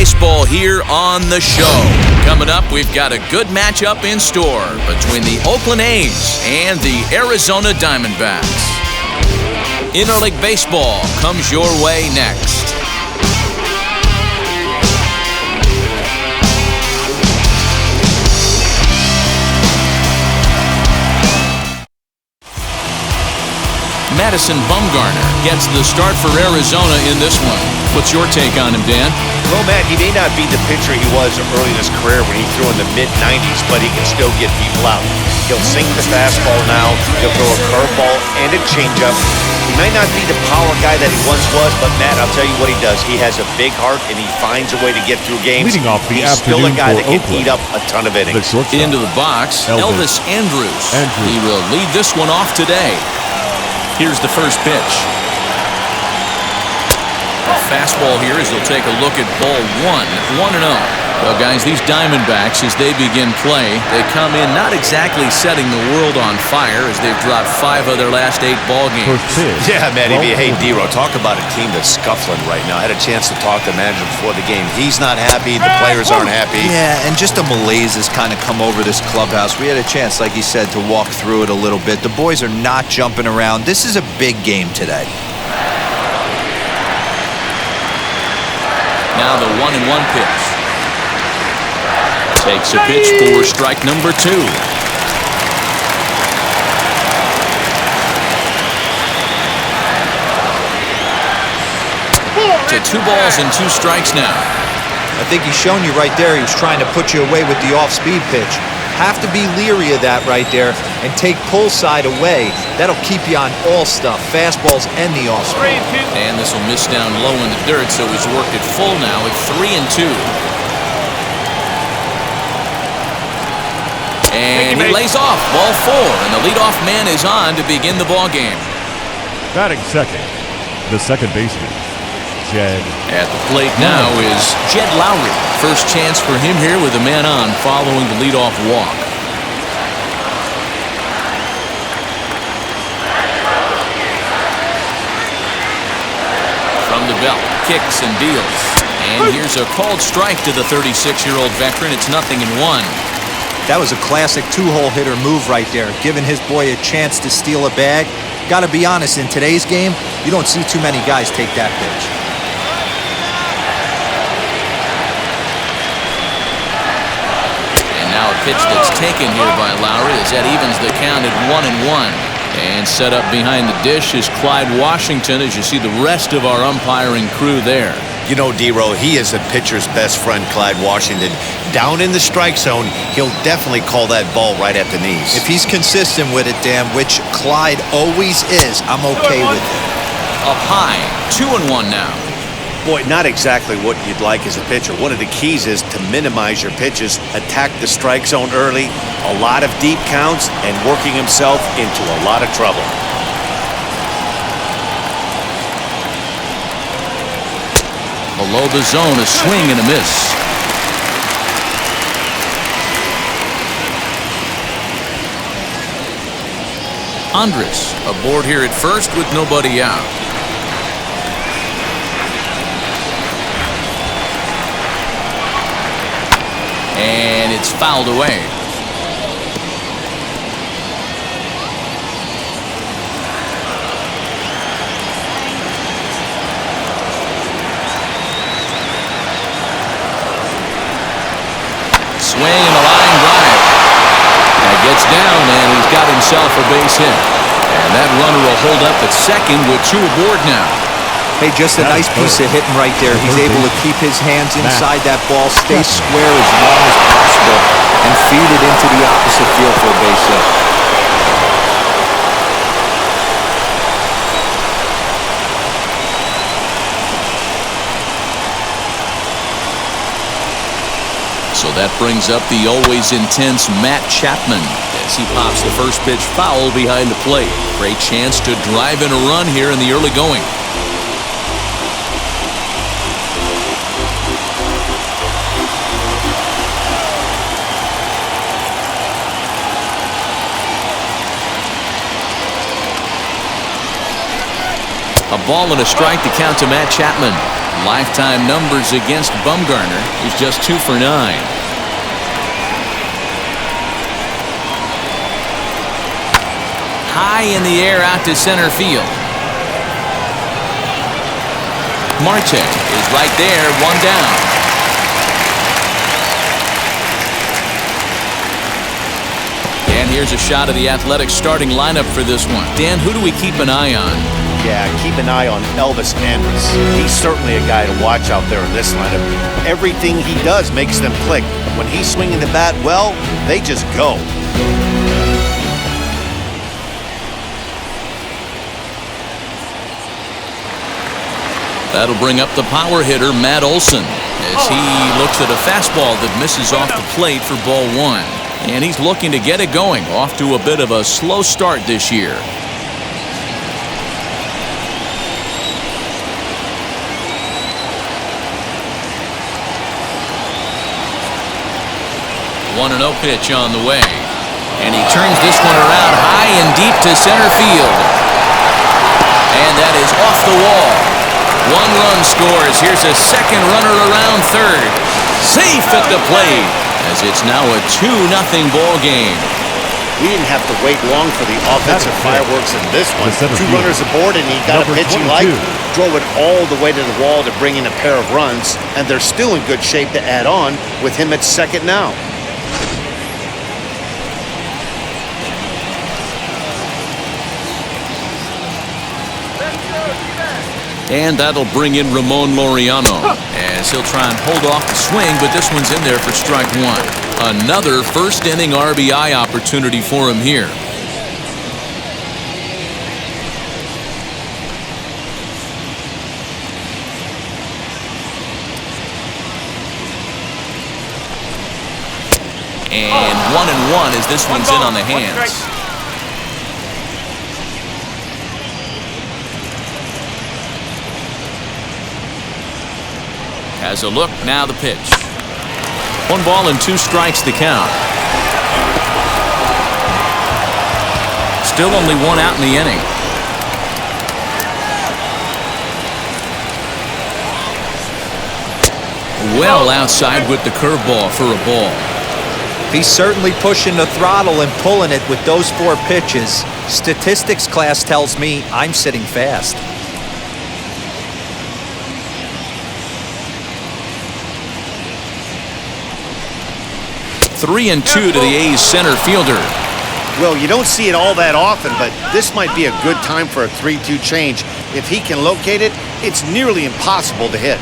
Baseball here on the show. Coming up, we've got a good matchup in store between the Oakland A's and the Arizona Diamondbacks. Interleague Baseball comes your way next. Madison Bumgarner gets the start for Arizona in this one. What's your take on him, Dan? Well, Matt, he may not be the pitcher he was early in his career when he threw in the mid-90s, but he can still get people out. He'll sink the fastball now. He'll throw a curveball and a changeup. He might not be the power guy that he once was, but, Matt, I'll tell you what he does. He has a big heart, and he finds a way to get through games. Leading off the He's still a guy that can Oakland. eat up a ton of innings. Into the box, Elvis Andrus. He will lead this one off today. Here's the first pitch. A fastball here as he'll take a look at ball 1-0. Well, guys, these Diamondbacks, as they begin play, they come in not exactly setting the world on fire as they've dropped 5 of their last 8 ball games. Yeah, Matty, hey, D-Row, talk about a team that's scuffling right now. I had a chance to talk to the manager before the game. He's not happy. The players aren't happy. Yeah, and just a malaise has kind of come over this clubhouse. We had a chance, like you said, to walk through it a little bit. The boys are not jumping around. This is a big game today. Now the 1-1 pitch. Takes a pitch for strike number 2. To 2 balls and 2 strikes now. I think he's shown you right there. He was trying to put you away with the off-speed pitch. Have to be leery of that right there and take pull side away. That'll keep you on all stuff, fastballs and the off-speed. And this will miss down low in the dirt, so he's worked it full now at 3-2. And he lays off, ball 4, and the leadoff man is on to begin the ball game. Batting second, the second baseman, Jed. At the plate now is Jed Lowry. First chance for him here with a man on following the leadoff walk. From the belt, kicks and deals. And here's a called strike to the 36-year-old veteran. It's 0-1. That was a classic 2-hole hitter move right there, giving his boy a chance to steal a bag. Got to be honest, in today's game, you don't see too many guys take that pitch. Now a pitch that's taken here by Lowry as that evens the count at 1-1. And set up behind the dish is Clyde Washington as you see the rest of our umpiring crew there. You know, D-Row, he is a pitcher's best friend, Clyde Washington. Down in the strike zone, he'll definitely call that ball right at the knees. If he's consistent with it, Dan, which Clyde always is, I'm okay with it. Up high, 2-1 now. Boy, not exactly what you'd like as a pitcher. One of the keys is to minimize your pitches, attack the strike zone early, a lot of deep counts, and working himself into a lot of trouble. Below the zone, a swing and a miss. Andrus aboard here at first with nobody out. And it's fouled away. Swing and a line drive. That gets down, and he's got himself a base hit. And that runner will hold up at second with 2 aboard now. Hey, just a nice piece of hitting right there. He's able to keep his hands inside that ball, stay square as long as possible, and feed it into the opposite field for a base hit. So that brings up the always intense Matt Chapman as he pops the first pitch foul behind the plate. Great chance to drive in a run here in the early going. A ball and a strike to count to Matt Chapman. Lifetime numbers against Bumgarner. He's just 2 for 9. High in the air out to center field. Marte is right there, 1 down. And here's a shot of the Athletics starting lineup for this one. Dan, who do we keep an eye on? Yeah, keep an eye on Elvis Andrus. He's certainly a guy to watch out there in this lineup. Everything he does makes them click. When he's swinging the bat, well, they just go. That'll bring up the power hitter, Matt Olson, as he looks at a fastball that misses off the plate for ball 1. And he's looking to get it going, off to a bit of a slow start this year. 1-0 pitch on the way. And he turns this one around high and deep to center field. And that is off the wall. 1 run scores. Here's a second runner around third. Safe at the plate, as it's now a 2-0 ball game. We didn't have to wait long for the offensive fireworks in this one. 2 runners aboard, and he got a pitch he liked. Drove it all the way to the wall to bring in a pair of runs, and they're still in good shape to add on with him at second now. And that'll bring in Ramon Laureano, as he'll try and hold off the swing, but this one's in there for strike 1. Another first inning RBI opportunity for him here. And 1-1 as this one's in on the hands. Has a look, now the pitch. 1 ball and 2 strikes to count. Still only 1 out in the inning. Well outside with the curveball for a ball. He's certainly pushing the throttle and pulling it with those 4 pitches. Statistics class tells me I'm sitting fast. 3-2 to the A's center fielder. Well, you don't see it all that often, but this might be a good time for a 3-2 change. If he can locate it, it's nearly impossible to hit.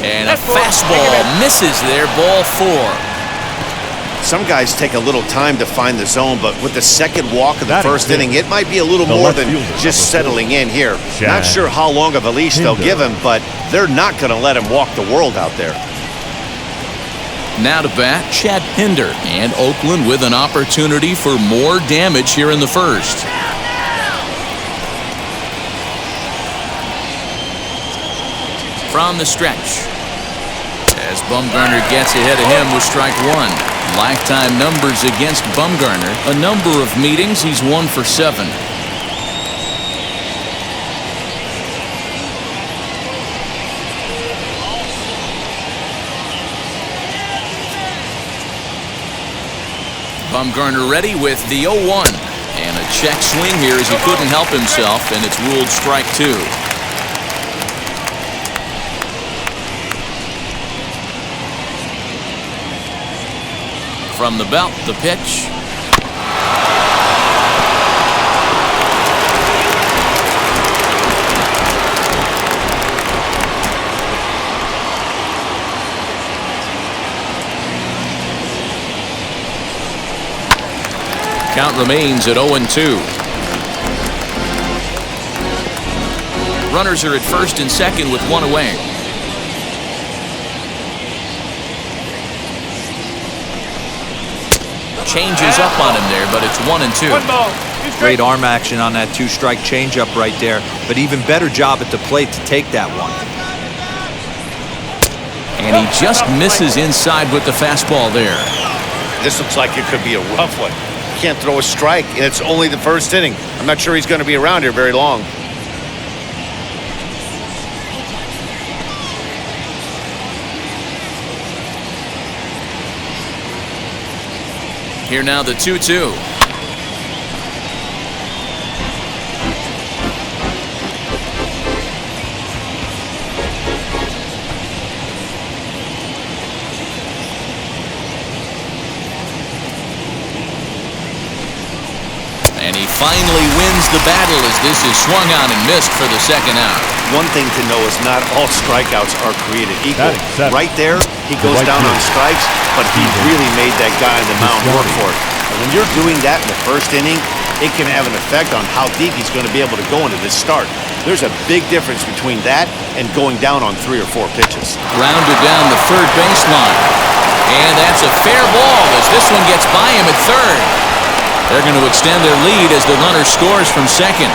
And a fastball misses there, ball 4. Some guys take a little time to find the zone, but with the second walk of the first inning, it might be a little more than just settling in here. Not sure how long of a leash they'll give him, but they're not going to let him walk the world out there. Now to bat, Chad Pinder, and Oakland with an opportunity for more damage here in the first. From the stretch, as Bumgarner gets ahead of him with strike 1. Lifetime numbers against Bumgarner, a number of meetings, he's 1 for 7. Bumgarner ready with the 0-1. And a check swing here as he couldn't help himself, and it's ruled strike 2. From the belt, the pitch. Count remains at 0-2. Runners are at first and second with 1 away. Changes up on him there, but it's 1-2. Great arm action on that 2-strike changeup right there, but even better job at the plate to take that one. And he just misses inside with the fastball there. This looks like it could be a rough one. Can't throw a strike, and it's only the first inning. I'm not sure he's going to be around here very long. Here now the 2-2. And he finally wins the battle as this is swung on and missed for the second out. One thing to know is not all strikeouts are created equal. Right there, he goes down on strikes, but he really made that guy on the mound work for it. And when you're doing that in the first inning, it can have an effect on how deep he's going to be able to go into this start. There's a big difference between that and going down on 3 or 4 pitches. Grounded down the third baseline. And that's a fair ball as this one gets by him at third. They're going to extend their lead as the runner scores from second.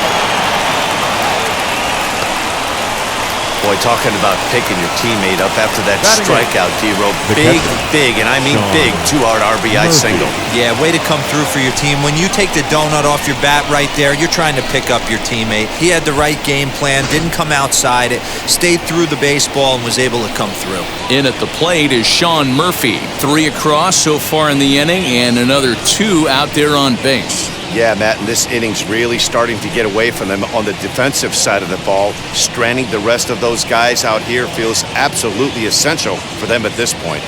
Boy, talking about picking your teammate up after that strikeout, D-Row. Big, and I mean big, 2-hard RBI single. Yeah, way to come through for your team. When you take the donut off your bat right there, you're trying to pick up your teammate. He had the right game plan, didn't come outside it, stayed through the baseball, and was able to come through. In at the plate is Sean Murphy. 3 across so far in the inning, and another 2 out there on base. Yeah, Matt, and this inning's really starting to get away from them on the defensive side of the ball. Stranding the rest of those guys out here feels absolutely essential for them at this point.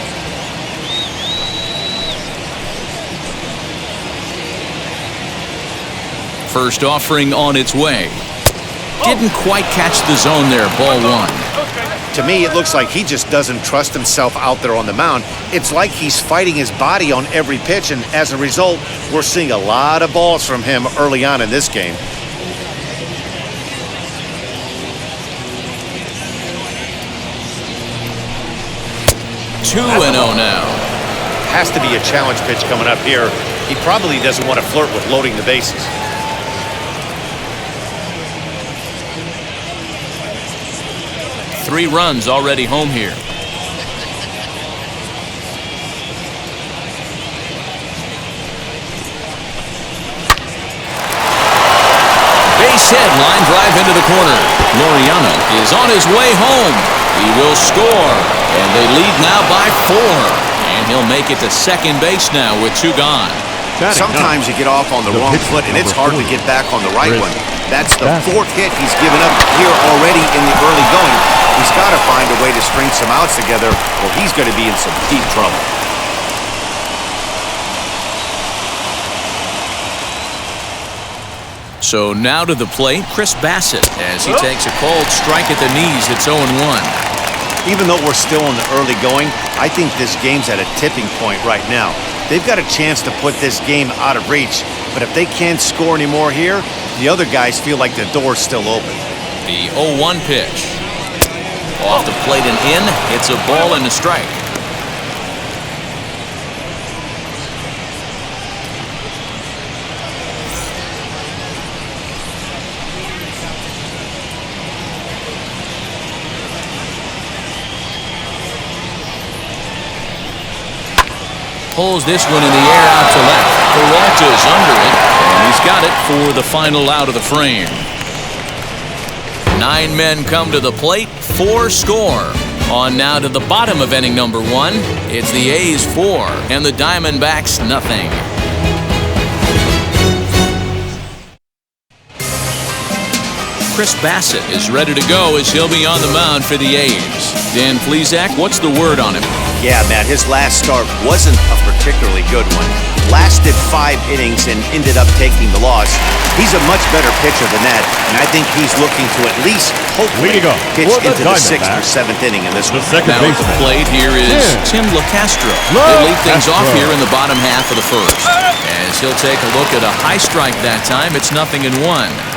First offering on its way. Didn't quite catch the zone there, ball 1. To me, it looks like he just doesn't trust himself out there on the mound. It's like he's fighting his body on every pitch, and as a result, we're seeing a lot of balls from him early on in this game. Two and 0 now. Has to be a challenge pitch coming up here. He probably doesn't want to flirt with loading the bases. Three runs already home here. Base hit, line drive into the corner. Laureano is on his way home. He will score, and they lead now by 4. And he'll make it to second base now with 2 gone. Sometimes you get off on the wrong foot, and it's hard to get back on the right one. That's the 4th hit he's given up here already in the early going. He's got to find a way to string some outs together, or he's going to be in some deep trouble. So now to the plate, Chris Bassett, as he takes a cold strike at the knees. It's 0-1. Even though we're still in the early going, I think this game's at a tipping point right now. They've got a chance to put this game out of reach, but if they can't score any more here, the other guys feel like the door's still open. The 0-1 pitch. Off the plate and in. It's a ball and a strike. Pulls this one in the air out to left. Peralta's under it, and he's got it for the final out of the frame. 9 men come to the plate, 4 score. On now to the bottom of inning number 1. It's the A's 4 and the Diamondbacks nothing. Chris Bassett is ready to go as he'll be on the mound for the A's. Dan Plesac, what's the word on him? Yeah, Matt, his last start wasn't a particularly good one. Lasted 5 innings and ended up taking the loss. He's a much better pitcher than that, and I think he's looking to at least hopefully pitch into the 6th or 7th inning in this one. Now at the plate here is Tim LaCastro. They lead things off here in the bottom half of the first. As he'll take a look at a high strike that time, it's 0-1.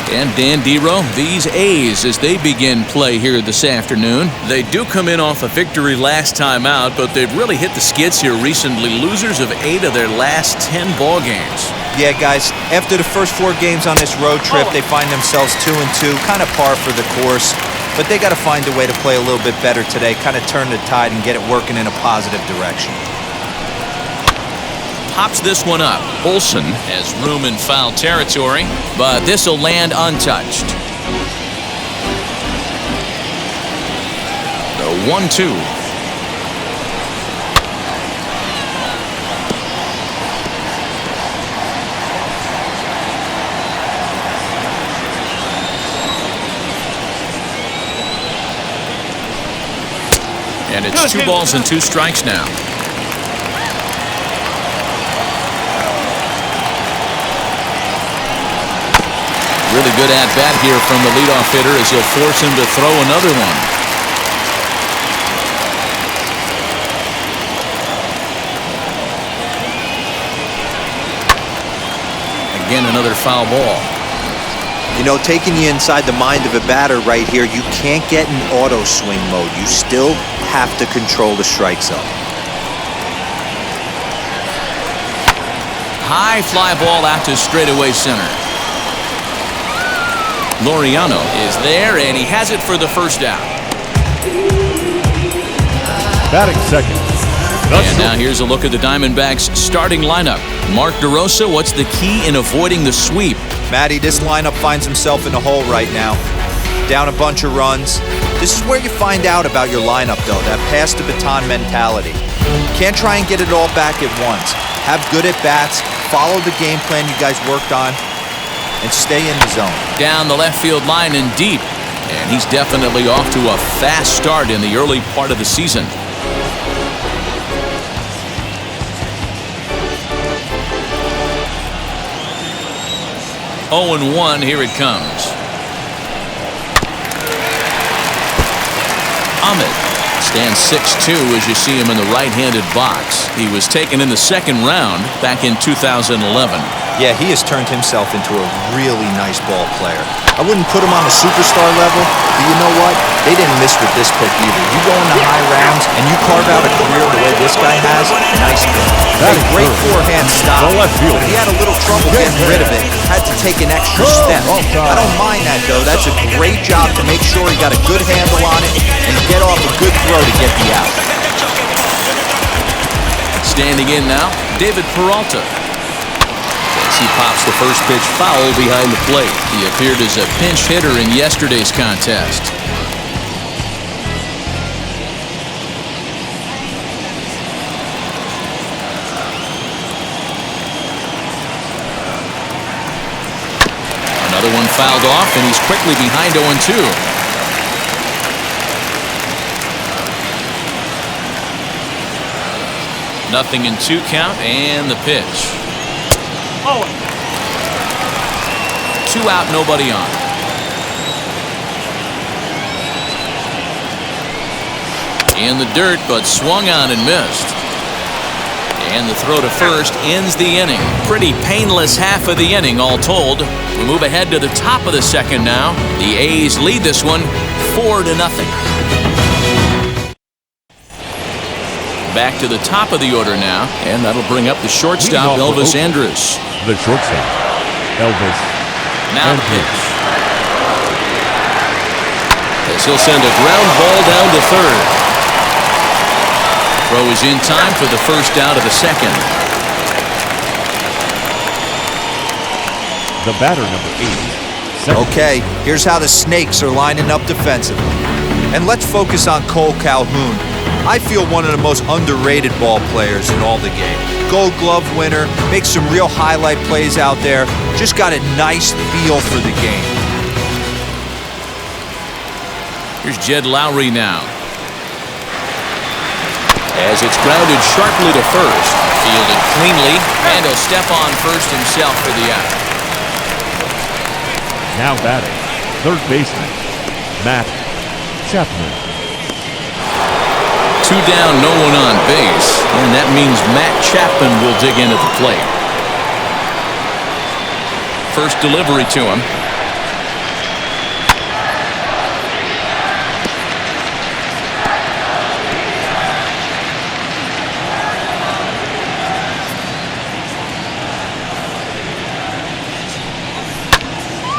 And Dan Dero, these A's, as they begin play here this afternoon, they do come in off a victory last time out, but they've really hit the skids here recently. Losers of 8 of their last 10 ball games. Yeah, guys, after the first 4 games on this road trip, they find themselves 2-2, kind of par for the course. But they got to find a way to play a little bit better today, kind of turn the tide and get it working in a positive direction. Pops this one up. Olsen has room in foul territory, but this will land untouched. The 1-2. And it's 2 balls and 2 strikes now. Really good at-bat here from the leadoff hitter as he'll force him to throw another one. Again, another foul ball. You know, taking you inside the mind of a batter right here, you can't get in auto swing mode. You still have to control the strike zone. High fly ball out to straightaway center. Laureano is there, and he has it for the first out. Batting second. And now here's a look at the Diamondbacks starting lineup. Mark DeRosa, what's the key in avoiding the sweep? Matty, this lineup finds himself in a hole right now. Down a bunch of runs. This is where you find out about your lineup, though, that pass the baton mentality. Can't try and get it all back at once. Have good at-bats, follow the game plan you guys worked on, and stay in the zone. Down the left field line and deep. And he's definitely off to a fast start in the early part of the season. 0-1, here it comes. Ahmed stands 6'2" as you see him in the right-handed box. He was taken in the second round back in 2011. Yeah, he has turned himself into a really nice ball player. I wouldn't put him on a superstar level, but you know what? They didn't miss with this pick either. You go into high rounds and you carve out a career the way this guy has, nice pick. A great forehand stop, but he had a little trouble getting rid of it. Had to take an extra step. I don't mind that, though. That's a great job to make sure he got a good handle on it and get off a good throw to get the out. Standing in now, David Peralta. As he pops the first pitch foul behind the plate. He appeared as a pinch hitter in yesterday's contest. Another one fouled off, and he's quickly behind 0-2. Nothing in 2 count, and the pitch. 2 out, nobody on. In the dirt, but swung on and missed. And the throw to first ends the inning. Pretty painless half of the inning, all told. We move ahead to the top of the second now. The A's lead this one 4-0. Back to the top of the order now, and that'll bring up the shortstop, Elvis Andrus. The shortstop, Elvis. Now the pitch. As he'll send a ground ball down to third. Throw is in time for the first out of the second. The batter, number 8. Okay, here's how the Snakes are lining up defensively. And let's focus on Cole Calhoun. I feel one of the most underrated ball players in all the game. Gold Glove winner, makes some real highlight plays out there. Just got a nice feel for the game. Here's Jed Lowry now. As it's grounded sharply to first. Fielded cleanly, and he'll step on first himself for the out. Now batting, third baseman, Chapman. 2 down, no one on base, and that means Matt Chapman will dig in at the plate. First delivery to him.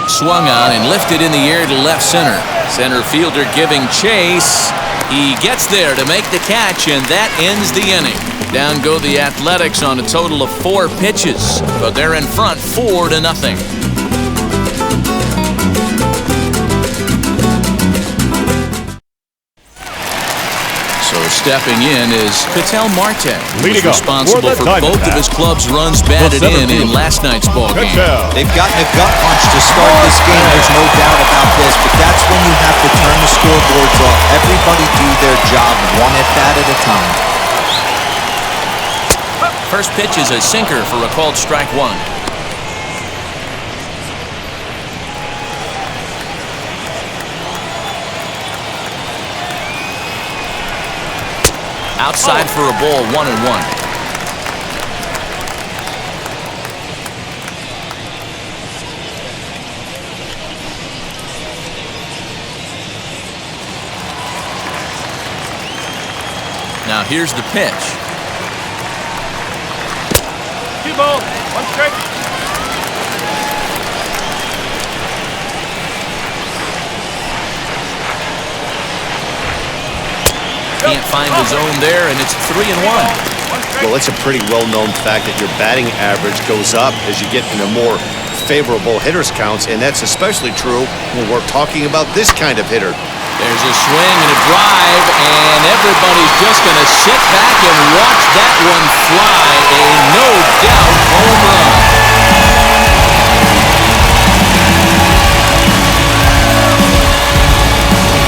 Swung on and lifted in the air to left center. Center fielder giving chase. He gets there to make the catch, and that ends the inning. Down go the Athletics on a total of 4 pitches, but they're in front 4-0. So stepping in is Ketel Marte. He's Leading up responsible for both of his club's runs batted in last night's ballgame. They've gotten a gut punch to start this game. There's no doubt about this, but that's when you have to turn the scoreboards off. Everybody do their job one at bat at a time. First pitch is a sinker for a called strike one. Outside for a ball, 1-1. Now here's the pitch. 2 balls, 1 strike. Can't find the zone there, and it's 3-1. Well, it's a pretty well-known fact that your batting average goes up as you get into more favorable hitters counts, and that's especially true when we're talking about this kind of hitter. There's a swing and a drive, and everybody's just going to sit back and watch that one fly. A no-doubt home run.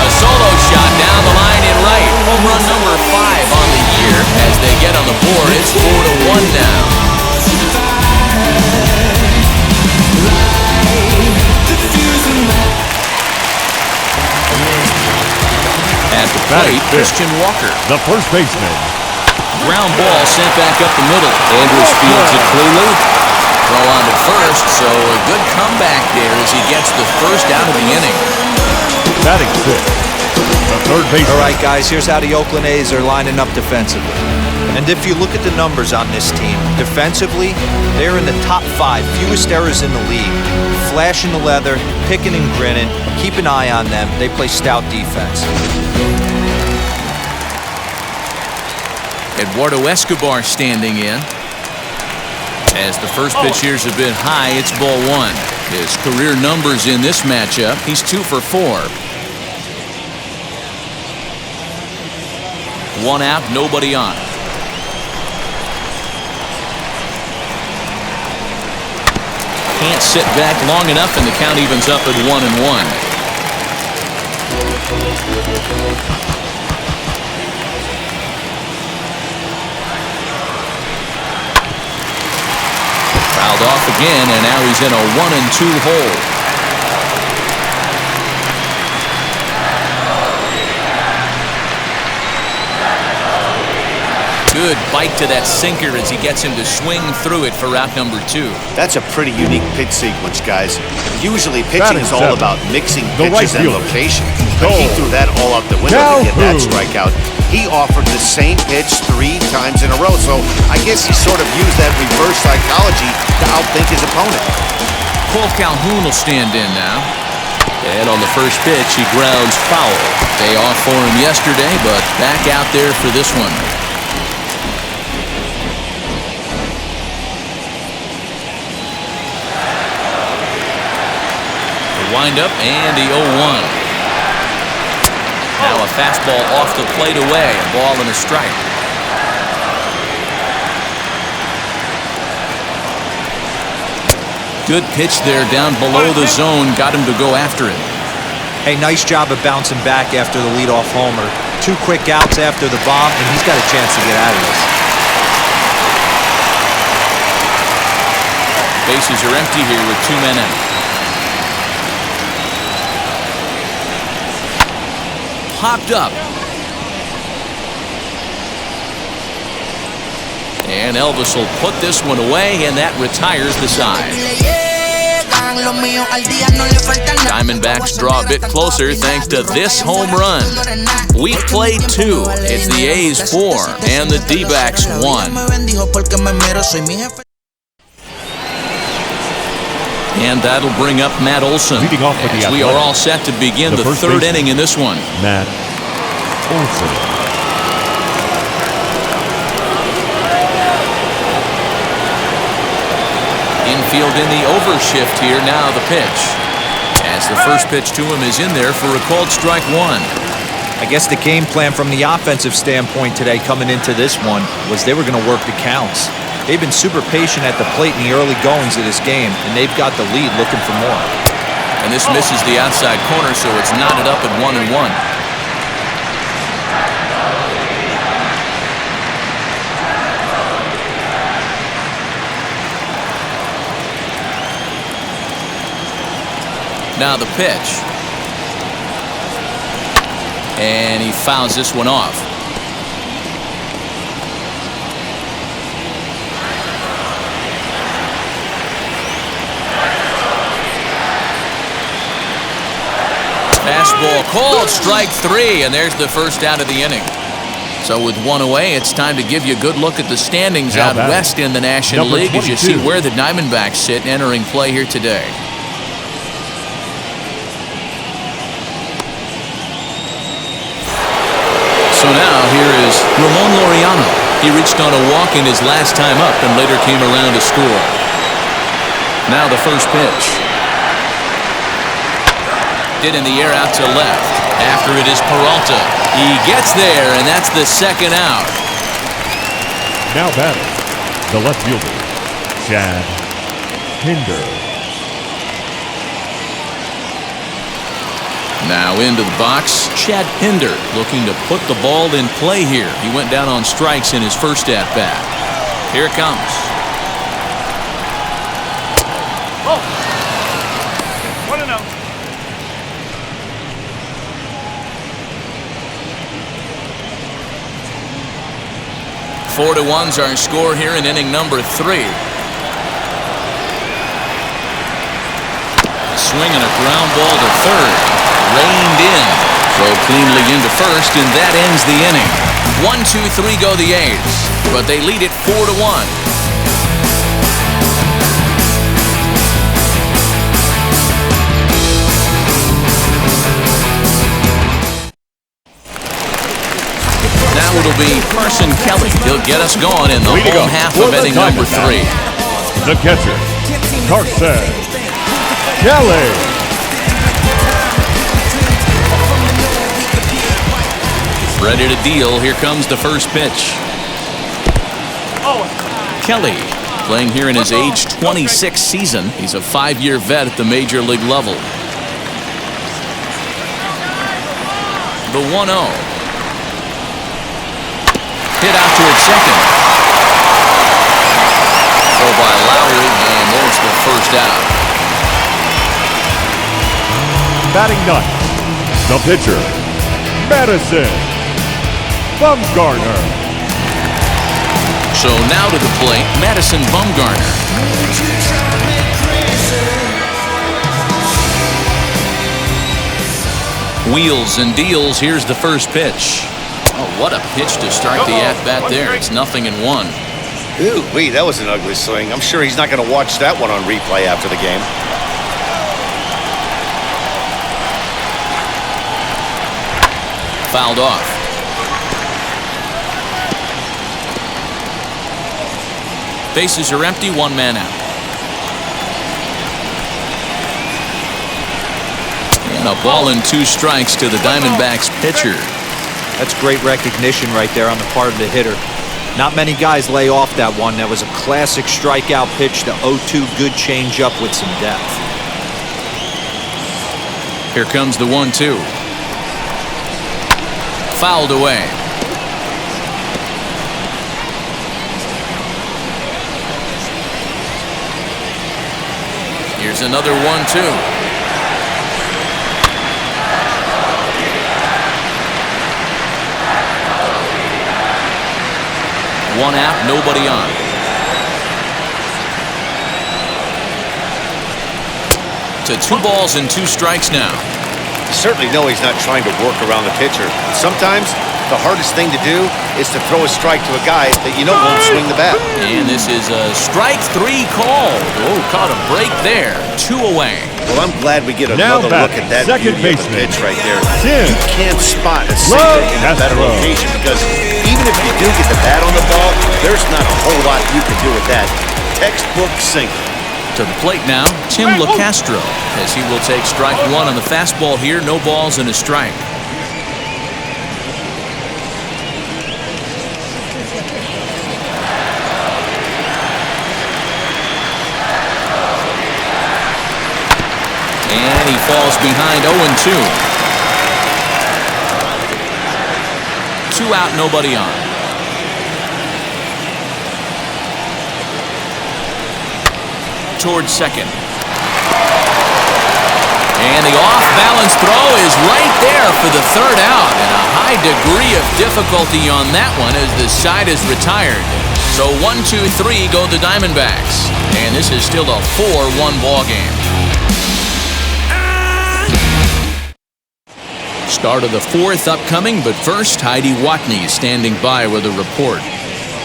A solo shot down the line in right. Home run number 5 on the year. As they get on the board, it's 4-1 now. At the plate, Christian Walker. The first baseman. Ground ball sent back up the middle. Andrews fields it cleanly. Throw on to first, so a good comeback there as he gets the first out of the inning. Batting 6. The third baseman. All right, guys, here's how the Oakland A's are lining up defensively. And if you look at the numbers on this team, defensively, they're in the top 5, fewest errors in the league. Flashing the leather, picking and grinning, keep an eye on them. They play stout defense. Eduardo Escobar standing in. As the first pitch here's a bit high, it's ball 1. His career numbers in this matchup, he's 2 for 4. 1 out, nobody on. Can't sit back long enough, and the count evens up at 1-1. Fouled off again, and now he's in a 1-2 hole. Good bite to that sinker as he gets him to swing through it for out number 2. That's a pretty unique pitch sequence, guys. Usually pitching is all about mixing pitches and location. But he threw that all out the window to get that strikeout. He offered the same pitch 3 times in a row, so I guess he sort of used that reverse psychology to outthink his opponent. Cole Calhoun will stand in now. And on the first pitch, he grounds foul. Day off for him yesterday, but back out there for this one. Wind up and the 0-1. Now a fastball off the plate away, a ball and a strike. Good pitch there down below the zone, got him to go after it. Hey, nice job of bouncing back after the leadoff homer. 2 quick outs after the bomb, and he's got a chance to get out of this. Bases are empty here with 2 men out. Popped up. And Elvis will put this one away, and that retires the side. Diamondbacks draw a bit closer thanks to this home run. We played 2. It's the A's 4 and the D-backs 1. And that'll bring up Matt Olson. Leading off with as we are all set to begin the 3rd inning in this one. Matt Olson. Infield in the overshift here. Now the pitch. As the first pitch to him is in there for a called strike 1. I guess the game plan from the offensive standpoint today coming into this one was they were going to work the counts. They've been super patient at the plate in the early goings of this game, and they've got the lead looking for more. And this misses the outside corner, so it's knotted up at 1-1. Now the pitch. And he fouls this one off. Fastball called, strike three, and there's the first out of the inning. So with one away, it's time to give you a good look at the standings out west in the National League as you see where the Diamondbacks sit entering play here today. So now here is Ramon Laureano. He reached on a walk in his last time up and later came around to score. Now the first pitch. Hit in the air out to left. After it is Peralta. He gets there, and that's the second out. Now batting, the left fielder, Chad Hinder. Now into the box, Chad Hinder looking to put the ball in play here. He went down on strikes in his first at-bat. Here it comes. Oh! 1-0. Four to one's our score here in inning number 3. Swing and a ground ball to third. Reined in. Throw cleanly into first, and that ends the inning. 1-2-3 go the A's, but they lead it 4-1. Now it'll be Carson Kelly. He'll get us going in the home half of inning number 3. The catcher, Carson Kelly. Ready to deal. Here comes the first pitch. Kelly playing here in his age 26 season. He's a 5-year vet at the major league level. The 1-0. Hit out toward second. Throw by Lowry, and there's the first out. Batting ninth, the pitcher, Madison Bumgarner. So now to the plate, Madison Bumgarner. Wheels and deals. Here's the first pitch. Oh, what a pitch to start the at-bat there. It's 0-1. Ooh-wee, that was an ugly swing. I'm sure he's not going to watch that one on replay after the game. Fouled off. Bases are empty, 1 man out. And a ball and 2 strikes to the Diamondbacks pitcher. That's great recognition right there on the part of the hitter. Not many guys lay off that one. That was a classic strikeout pitch, the 0-2 good changeup with some depth. Here comes the 1-2. Fouled away. Here's another 1-2. One out, nobody on. To 2 balls and 2 strikes now. You certainly know he's not trying to work around the pitcher. Sometimes the hardest thing to do is to throw a strike to a guy that you know won't swing the bat. And this is a strike 3 called. Oh, caught a break there. 2 away. Well, I'm glad we get another look at that beauty of the pitch right there. You can't spot a single in a better location because even if you do get the bat on the ball, there's not a whole lot you can do with that. Textbook sinker. To the plate now, Tim LaCastro, as he will take strike 1 on the fastball here. No balls and a strike. falls behind 0-2. 2 out, nobody on. Towards second. And the off-balance throw is right there for the 3rd out. And a high degree of difficulty on that one as the side is retired. So 1-2-3 go the Diamondbacks. And this is still a 4-1 ball game. Start of the 4th upcoming, but first, Heidi Watney standing by with a report.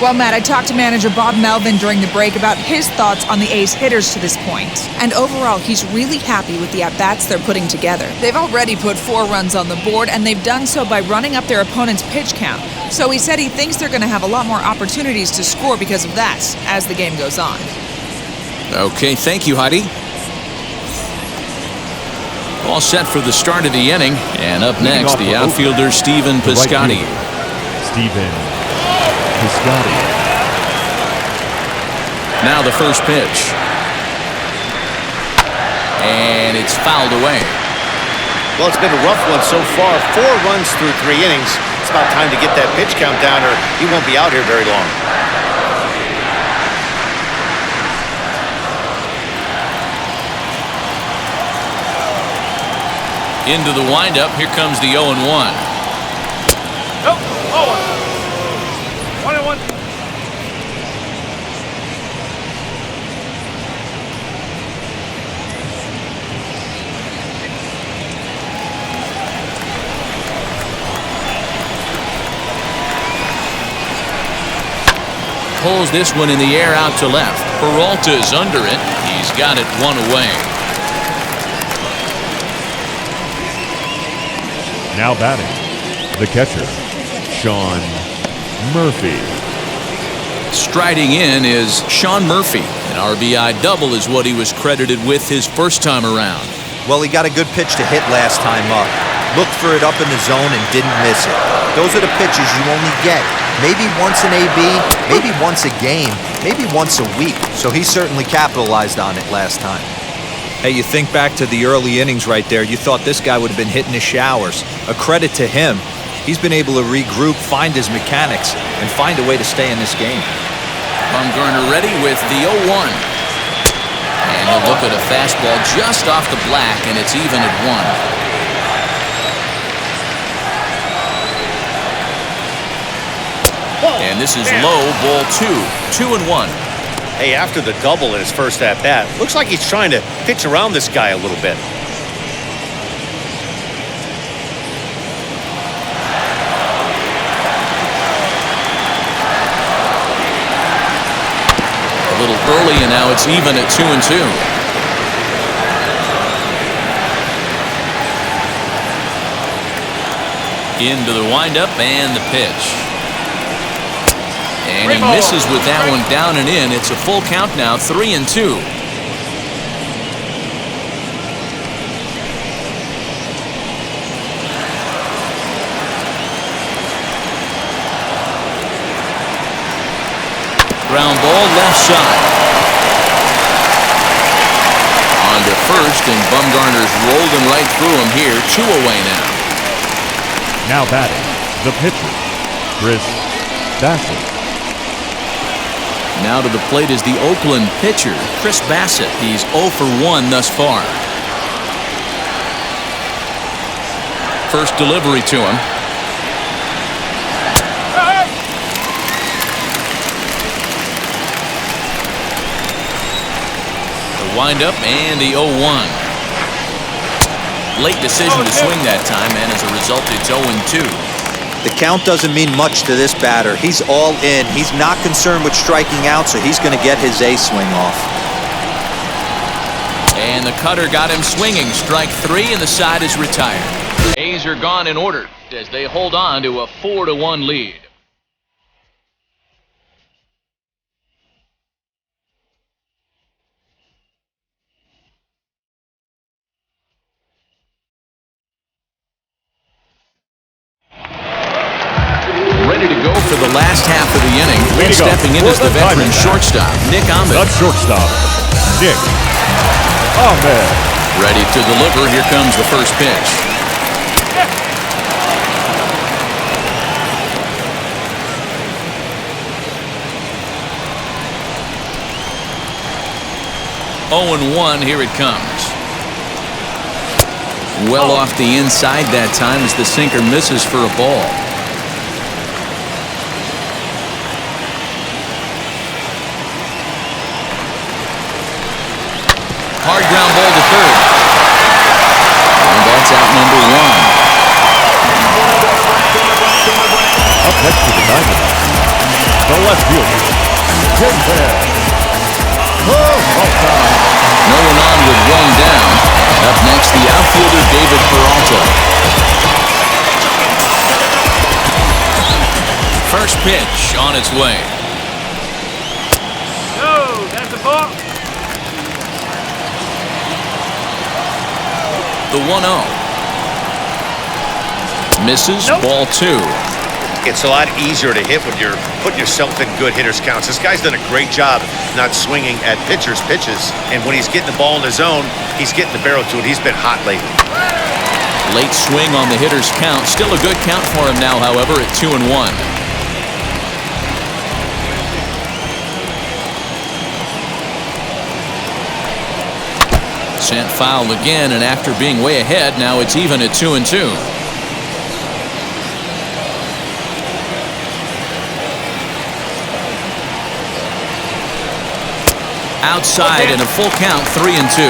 Well, Matt, I talked to manager Bob Melvin during the break about his thoughts on the A's hitters to this point. And overall, he's really happy with the at-bats they're putting together. They've already put 4 runs on the board, and they've done so by running up their opponent's pitch count. So he said he thinks they're going to have a lot more opportunities to score because of that as the game goes on. Okay, thank you, Heidi. All set for the start of the inning. And up next, the outfielder, Stephen Piscotti. Stephen Piscotti. Now the first pitch. And it's fouled away. Well, it's been a rough one so far. 4 runs through 3 innings. It's about time to get that pitch count down or he won't be out here very long. Into the windup. Here comes the 0-1. Nope. 1-1. Pulls this one in the air out to left. Peralta's under it. He's got it 1 away. Now batting, the catcher, Sean Murphy. Striding in is Sean Murphy. An RBI double is what he was credited with his first time around. Well, he got a good pitch to hit last time up. Looked for it up in the zone and didn't miss it. Those are the pitches you only get. Maybe once an AB, maybe once a game, maybe once a week. So he certainly capitalized on it last time. Hey, you think back to the early innings right there, you thought this guy would have been hitting his showers. A credit to him. He's been able to regroup, find his mechanics, and find a way to stay in this game. Bumgarner ready with the 0-1. And he'll look at a fastball just off the black, and it's even at 1. And this is low, ball 2. 2-1. Hey, after the double in his first at-bat, looks like he's trying to pitch around this guy a little bit. A little early, and now it's even at 2-2. Into the windup and the pitch. And he misses with that one down and in. It's a full count now, 3-2. Ground ball left side. On to first, and Bumgarner's rolling right through him here. 2 away now. Now batting, the pitcher, Bassett. Now to the plate is the Oakland pitcher, Chris Bassett. He's 0 for 1 thus far. First delivery to him. The windup and the 0-1. Late decision to swing that time, and as a result, it's 0-2. The count doesn't mean much to this batter. He's all in. He's not concerned with striking out, so he's going to get his A swing off. And the cutter got him swinging. Strike 3, and the side is retired. A's are gone in order as they hold on to a 4-1 lead. Ready to go for the last half of the inning. And stepping in is the veteran shortstop, Nick Ahmed. The shortstop, Nick Ahmed. Ready to deliver. Here comes the first pitch. Oh, 0-1. Here it comes. Well off the inside that time as the sinker misses for a ball. Hard ground ball to third. And that's out number one. Up next to the Diamondbacks, the left fielder, Chapman. No one on with one down. Up next, the outfielder, David Peralta. First pitch on its way. No, that's a ball. The 1-0. Misses, nope. Ball 2. It's a lot easier to hit when you're putting yourself in good hitters counts. This guy's done a great job not swinging at pitchers' pitches, and when he's getting the ball in the zone, he's getting the barrel to it. He's been hot lately. Late swing on the hitter's count. Still a good count for him now, however, at 2-1. Sent foul again, and after being way ahead, now it's even at 2-2. Outside and a full count, 3-2.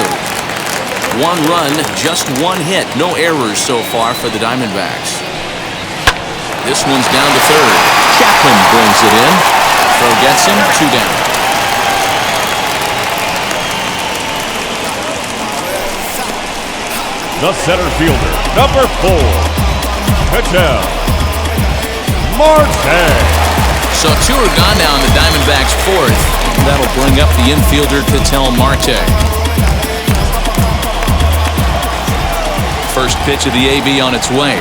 One run, just one hit. No errors so far for the Diamondbacks. This one's down to third. Chapman brings it in. Throw gets him, 2 down. The center fielder, number 4, pitcher, Marte. So 2 are gone now in the Diamondbacks' fourth. That'll bring up the infielder, Ketel Marte. First pitch of the AB on its way.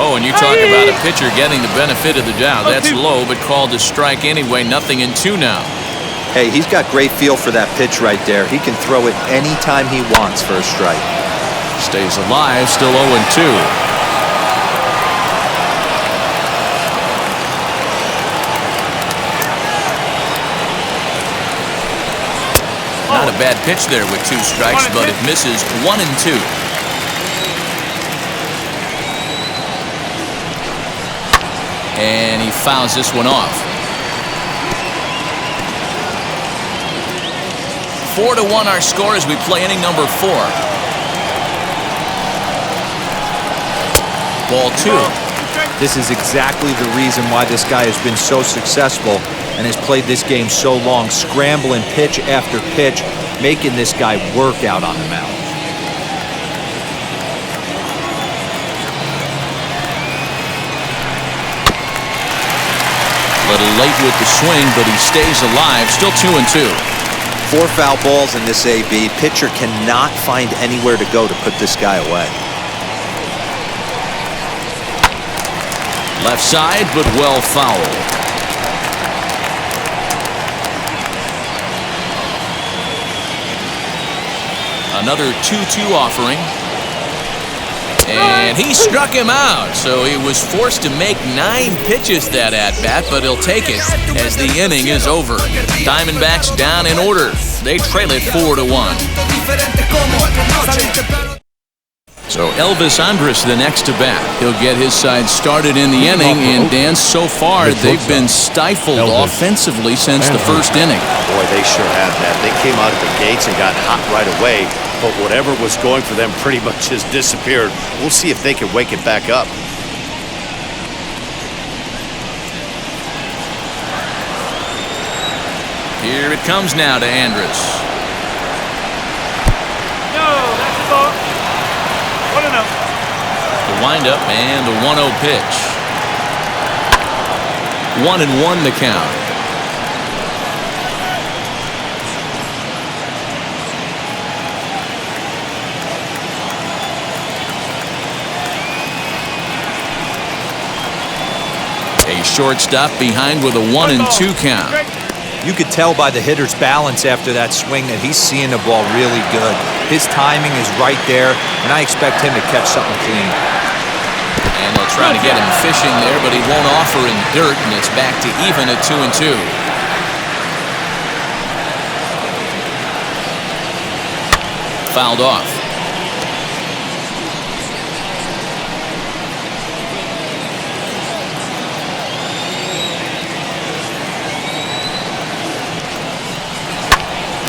Oh, and you talk about a pitcher getting the benefit of the doubt. That's low, but called a strike anyway. 0-2 now. Hey, he's got great feel for that pitch right there. He can throw it anytime he wants for a strike. Stays alive, still 0-2. Not a bad pitch there with 2 strikes, but it misses. 1-2. And he fouls this one off. 4-1 our score as we play inning number 4. Ball 2. This is exactly the reason why this guy has been so successful and has played this game so long, scrambling pitch after pitch, making this guy work out on the mound. A little late with the swing, but he stays alive. Still 2-2. 4 foul balls in this AB. Pitcher cannot find anywhere to go to put this guy away. Left side, but well fouled. Another 2-2 offering. And he struck him out, so he was forced to make 9 pitches that at-bat, but he'll take it as the inning is over. Diamondbacks down in order. They trail it 4-1. So Elvis Andrus the next to bat. He'll get his side started in the inning, and Dan, so far they've been stifled offensively since the first inning. Boy, they sure have that. They came out of the gates and got hot right away, but whatever was going for them pretty much just disappeared. We'll see if they can wake it back up. Here it comes now to Andrus. No, that's a ball. 1-0. The windup and the 1-0 pitch. 1-1 the count. shortstop behind with a 1-2 count. You could tell by the hitter's balance after that swing that he's seeing the ball really good. His timing is right there, and I expect him to catch something clean. And they'll try to get him fishing there, but he won't offer in dirt, and it's back to even at 2-2. Fouled off.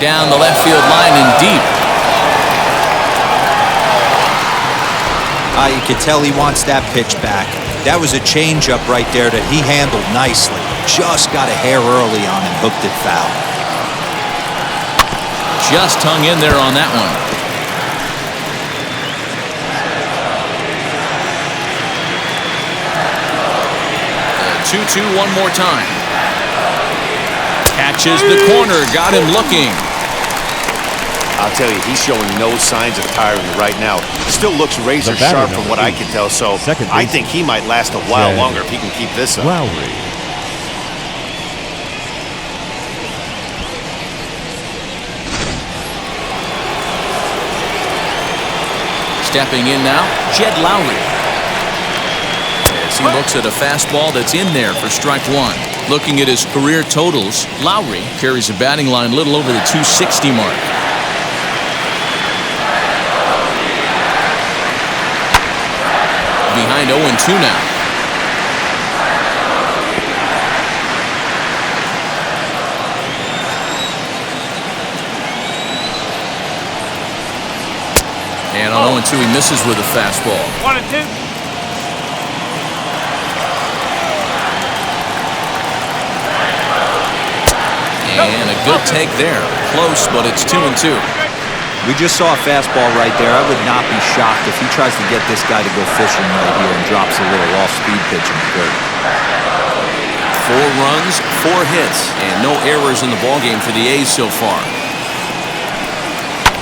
Down the left field line and deep. You can tell he wants that pitch back. That was a changeup right there that he handled nicely. Just got a hair early on and hooked it foul. Just hung in there on that one. 2-2 one more time. Catches the corner, got him looking. I'll tell you, he's showing no signs of tiring right now. Still looks razor sharp from what I can tell, so I think he might last a while longer if he can keep this up. Lowry. Stepping in now, Jed Lowry. As he looks at a fastball that's in there for strike one. Looking at his career totals, Lowry carries a batting line a little over the 260 mark. Behind 0-2 now. And on 0-2, he misses with a fastball. 1-2. And a good take there. Close, but it's 2-2. We just saw a fastball right there. I would not be shocked if he tries to get this guy to go fishing right here and drops a little off-speed pitch in the dirt. 4 runs, 4 hits, and no errors in the ballgame for the A's so far.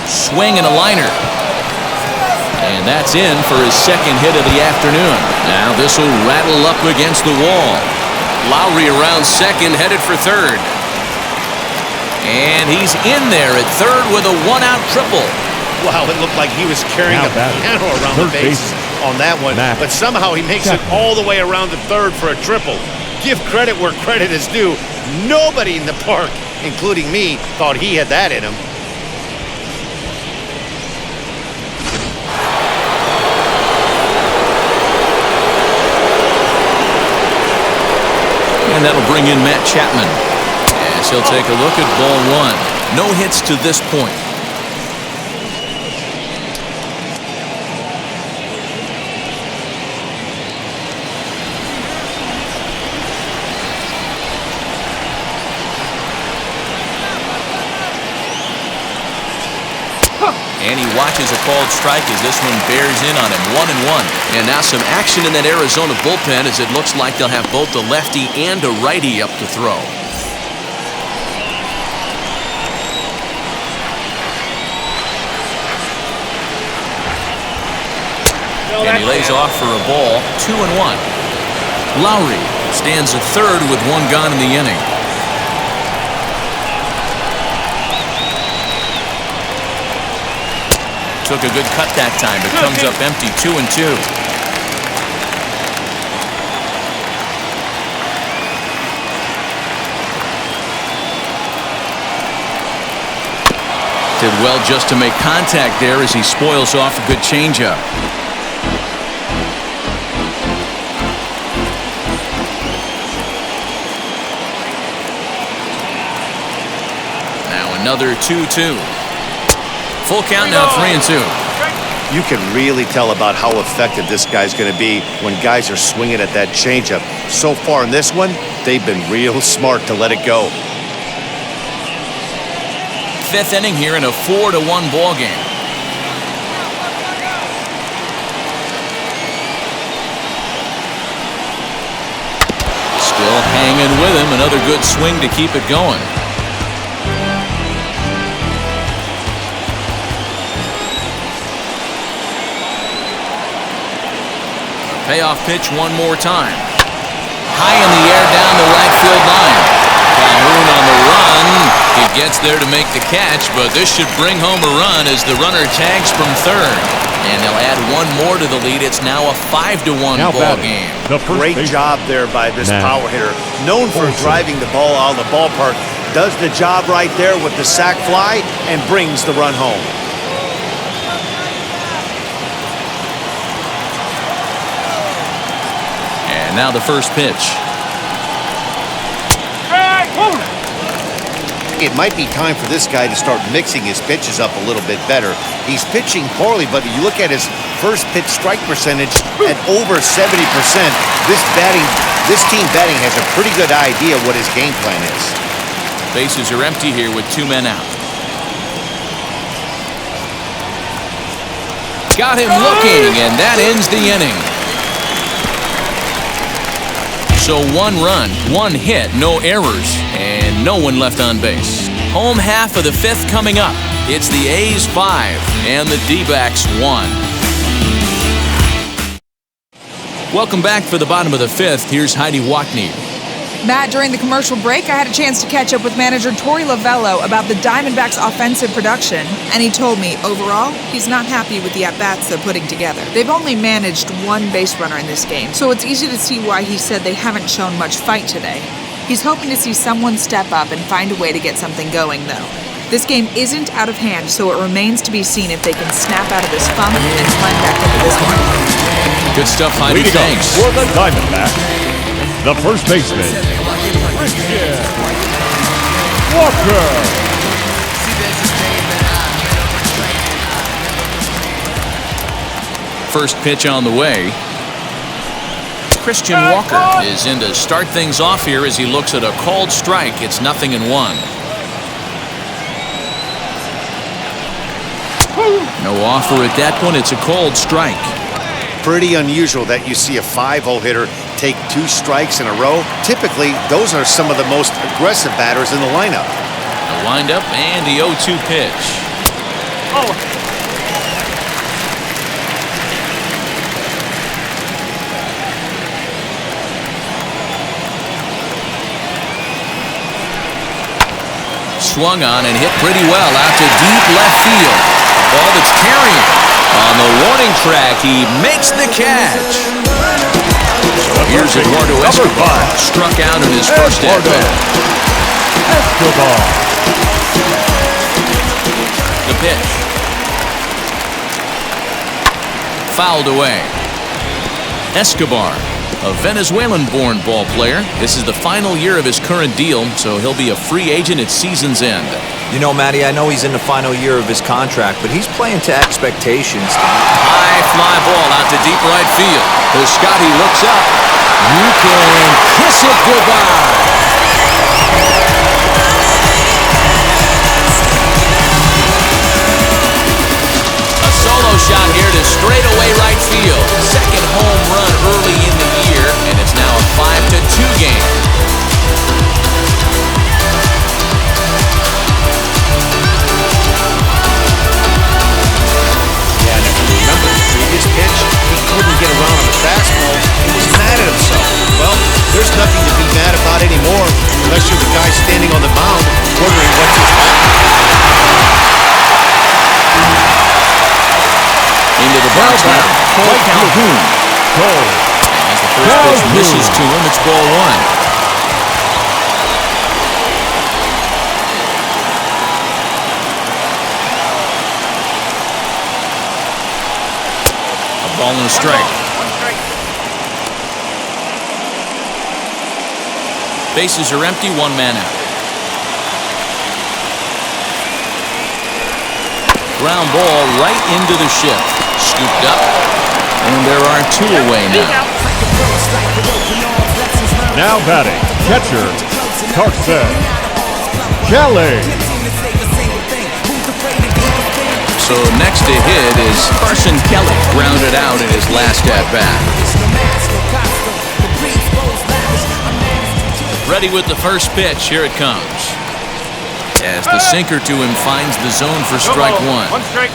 Swing and a liner. And that's in for his second hit of the afternoon. Now this will rattle up against the wall. Lowry around second, headed for third. And he's in there at third with a 1-out triple. Wow, it looked like he was carrying a piano around the base on that one. But somehow he makes it all the way around to third for a triple. Give credit where credit is due. Nobody in the park, including me, thought he had that in him. And that'll bring in Matt Chapman. As he'll take a look at ball one. No hits to this point. And he watches a called strike as this one bears in on him. 1-1. And now some action in that Arizona bullpen as it looks like they'll have both a lefty and a righty up to throw. And he lays off for a ball. 2-1. Lowry stands at third with 1 gone in the inning. Took a good cut that time, but comes up empty. 2-2. Did well just to make contact there as he spoils off a good changeup. Now another 2-2. Full count now, 3-2. You can really tell about how effective this guy's going to be when guys are swinging at that changeup. So far in this one, they've been real smart to let it go. 5th inning here in a 4-1 ball game. Still hanging with him. Another good swing to keep it going. Payoff pitch one more time. High in the air down the right field line. Calhoun on the run. He gets there to make the catch, but this should bring home a run as the runner tags from third. And they'll add one more to the lead. It's now a 5-1 ball game. Great job there by this power hitter. Known for driving the ball out of the ballpark. Does the job right there with the sac fly and brings the run home. And now the first pitch. It might be time for this guy to start mixing his pitches up a little bit better. He's pitching poorly, but you look at his first pitch strike percentage at over 70%. This team batting has a pretty good idea what his game plan is. Bases are empty here with 2 men out. Got him looking, and that ends the inning. So 1 run, 1 hit, no errors, and no one left on base. Home half of the 5th coming up. It's the A's 5 and the D-backs 1. Welcome back for the bottom of the 5th. Here's Heidi Wackney. Matt, during the commercial break, I had a chance to catch up with manager Torey Lovello about the Diamondbacks' offensive production, and he told me, overall, he's not happy with the at-bats they're putting together. They've only managed 1 base runner in this game, so it's easy to see why he said they haven't shown much fight today. He's hoping to see someone step up and find a way to get something going, though. This game isn't out of hand, so it remains to be seen if they can snap out of this funk and climb back into this one. Good stuff, Heidi. Thanks. For the Diamondbacks, the first baseman, Walker. First pitch on the way. Christian Walker is in to start things off here as he looks at a called strike. It's 0-1. No offer at that point. It's a called strike. Pretty unusual that you see a 5-hole hitter take 2 strikes in a row. Typically, those are some of the most aggressive batters in the lineup. The windup and the 0-2 pitch. Swung on and hit pretty well out to deep left field. A ball that's carrying. On the warning track, he makes the catch. So here's Eduardo Escobar, struck out in his first at-bat. The pitch. Fouled away. Escobar, a Venezuelan-born ball player. This is the final year of his current deal, so he'll be a free agent at season's end. You know, Matty, I know he's in the final year of his contract, but he's playing to expectations. High fly ball out to deep right field. Piscotti looks up. You can kiss it goodbye. A solo shot here to straightaway right field. Second home run early in the year, and it's now a 5-2 game. Pitch, he couldn't get around on the fastball. He was mad at himself. Well, there's nothing to be mad about anymore unless you're the guy standing on the mound wondering what just happened. Into the box now. Calhoun. As the first pitch misses to him, it's ball 1. Ball and a strike. Bases are empty, 1 man out. Ground ball right into the shift. Scooped up, and there are 2 away now. Now batting, catcher, Carson Kelly. So next to hit is Carson Kelly, grounded out in his last at-bat. Ready with the first pitch. Here it comes. As the sinker to him finds the zone for strike 1. 1 strike.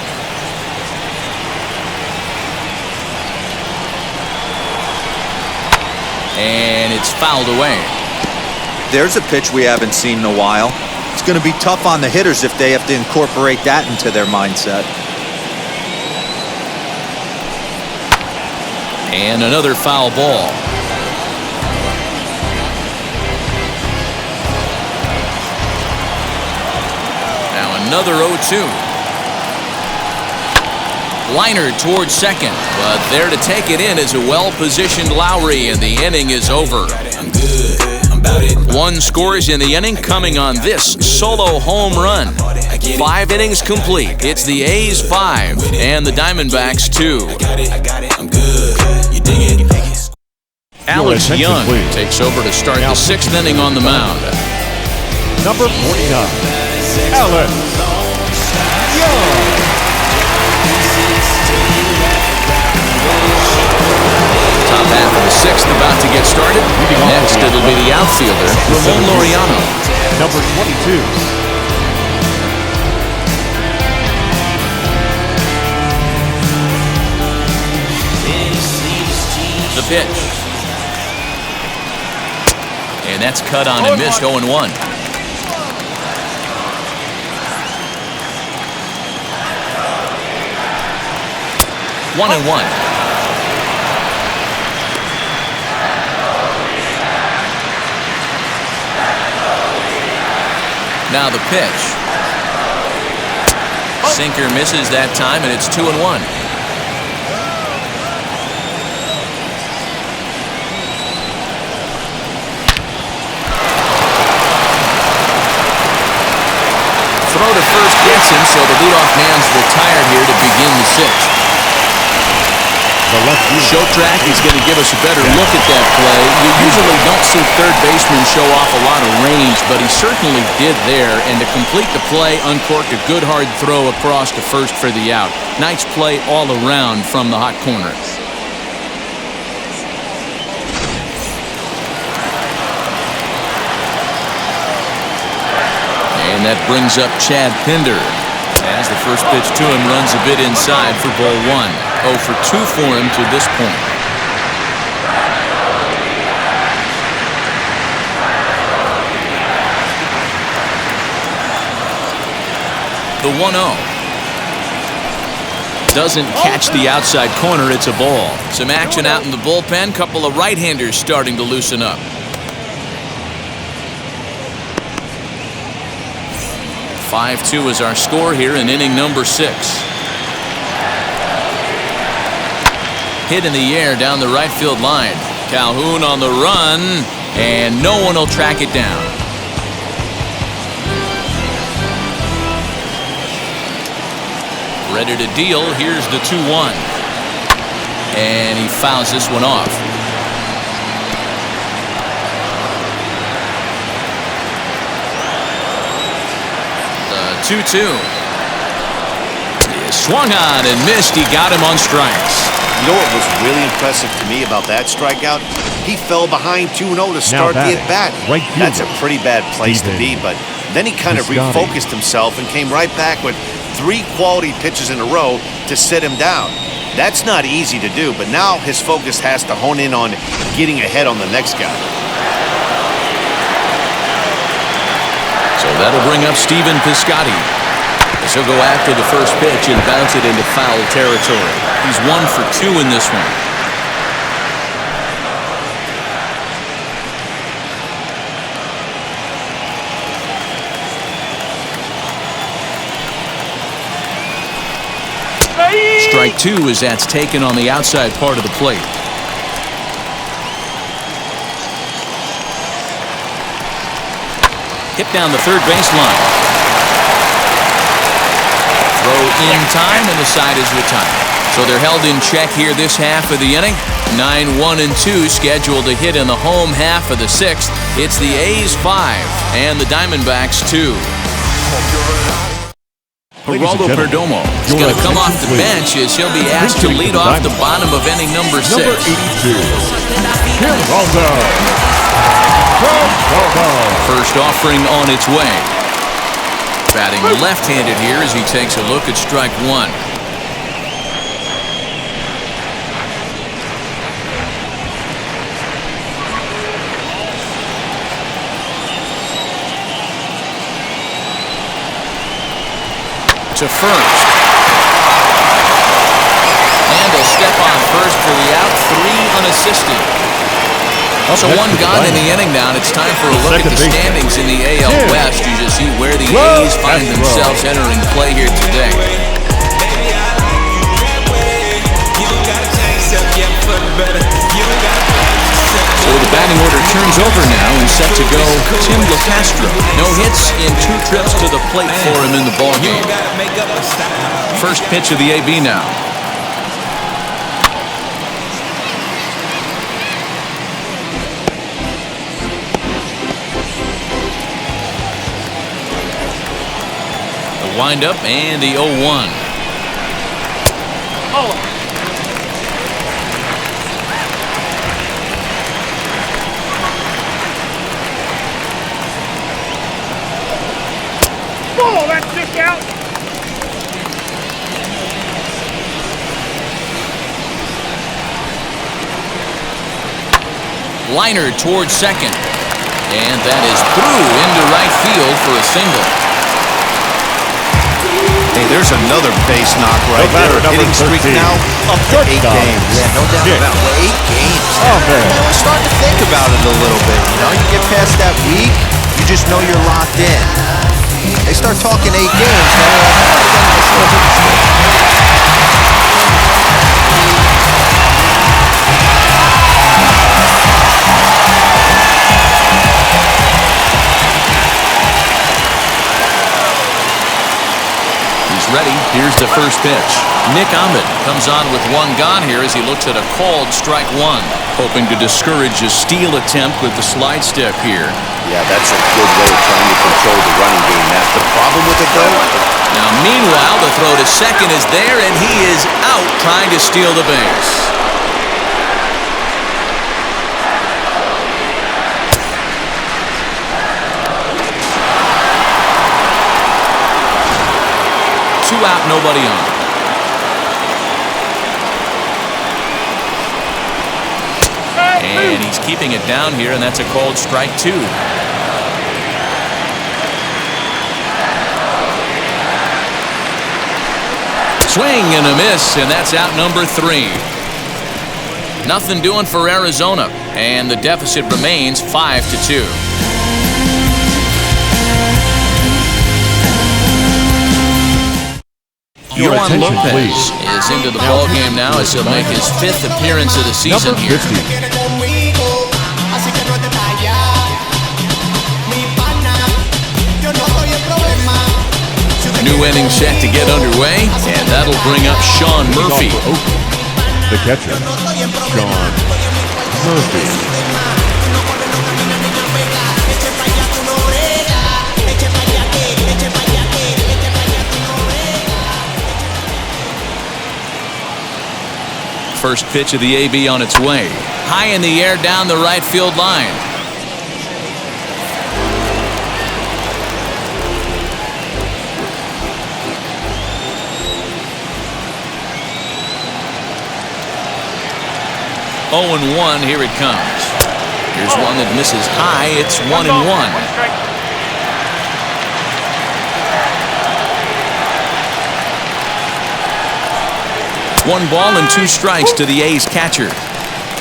And it's fouled away. There's a pitch we haven't seen in a while. It's going to be tough on the hitters if they have to incorporate that into their mindset. And another foul ball. Now another 0-2. Liner towards second, but there to take it in is a well-positioned Lowry, and the inning is over. One scores in the inning coming on this solo home run. 5 innings complete. It's the A's 5 and the Diamondbacks 2. Alex Young takes over to start the 6th inning on the mound. Number 49, Alex Young. Top half of the 6th about to get started. Next, it'll be the outfielder, Ramon Laureano. Number 22. The pitch. And that's cut on and missed 0-1. 1-1. Now the pitch. Sinker misses that time, and it's 2-1. Throw to first gets him, so the leadoff man's retired here to begin the 6th. Showtrack is going to give us a better look at that play. You usually don't see third baseman show off a lot of range, but he certainly did there. And to complete the play, uncorked a good hard throw across to first for the out. Nice play all around from the hot corner. And that brings up Chad Pinder. As the first pitch to him runs a bit inside for ball 1. 0 for 2 for him to this point. The 1-0. Doesn't catch the outside corner. It's a ball. Some action out in the bullpen. Couple of right-handers starting to loosen up. 5-2 is our score here in inning number 6. Hit in the air down the right field line. Calhoun on the run, and no one will track it down. Ready to deal. Here's the 2-1. And he fouls this one off. The 2-2. He swung on and missed. He got him on strikes. You know what was really impressive to me about that strikeout? He fell behind 2-0 to start the at-bat. That's a pretty bad place to be, but then he kind of refocused himself and came right back with 3 quality pitches in a row to sit him down. That's not easy to do, but now his focus has to hone in on getting ahead on the next guy. So that'll bring up Stephen Piscotti. He'll go after the first pitch and bounce it into foul territory. He's 1 for 2 in this one. Strike 2 as that's taken on the outside part of the plate. Hit down the third baseline. Throw in time, and the side is retired. So they're held in check here this half of the inning. 9-1-2 scheduled to hit in the home half of the 6th. It's the A's 5 and the Diamondbacks 2. Geraldo Perdomo is going to come off the bench as he'll be asked to lead off the bottom of inning number 6. Number 82, Geraldo. First offering on its way. Batting left-handed here as he takes a look at strike 1. to first. And a step on first for the out, 3 unassisted. So one gone in the inning now, and it's time for a look at the standings in the AL West. You just see where the A's find themselves entering play here today. So the batting order turns over now and set to go Tim LeCastro. No hits in 2 trips to the plate for him in the ballgame. First pitch of the AB now. The windup and the 0-1. Oh, that's just out. Liner towards second. And that is through into right field for a single. Hey, there's another base knock right there. Hitting streak now up to 8 games. Yeah, no doubt about it. 8 games. Oh, man. I start to think about it a little bit. You know, you get past that week, you just know you're locked in. They start talking 8 games, man. Nice little hit streak. Ready. Here's the first pitch. Nick Ahmed comes on with 1 gone here as he looks at a called strike 1. Hoping to discourage a steal attempt with the slide step here. Yeah, that's a good way of trying to control the running game, Matt. The problem with it, though... Now, meanwhile, the throw to second is there, and he is out trying to steal the base. Two out, nobody on. And he's keeping it down here, and that's a called strike 2. Swing and a miss, and that's out number 3. Nothing doing for Arizona, and the deficit remains 5-2. Your Yohan attention, Lopez please. is into the ball game now as he'll make his 5th appearance of the season Number here. 50. New inning set to get underway, and that'll bring up Sean Murphy. The catcher, Sean Murphy. First pitch of the AB on its way. High in the air down the right field line. Oh, 0-1, here it comes. Here's one that misses high. It's 1-1. One ball and 2 strikes to the A's catcher.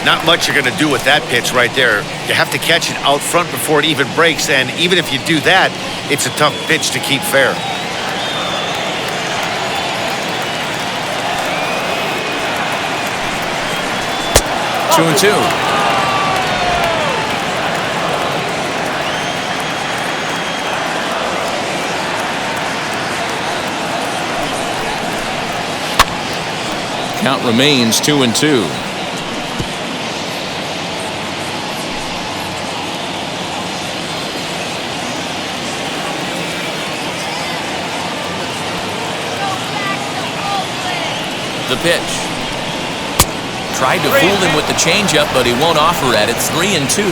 Not much you're going to do with that pitch right there. You have to catch it out front before it even breaks, and even if you do that, it's a tough pitch to keep fair. Two and two. Count remains 2-2. The pitch. Tried to fool him with the changeup, but he won't offer at it. 3-2.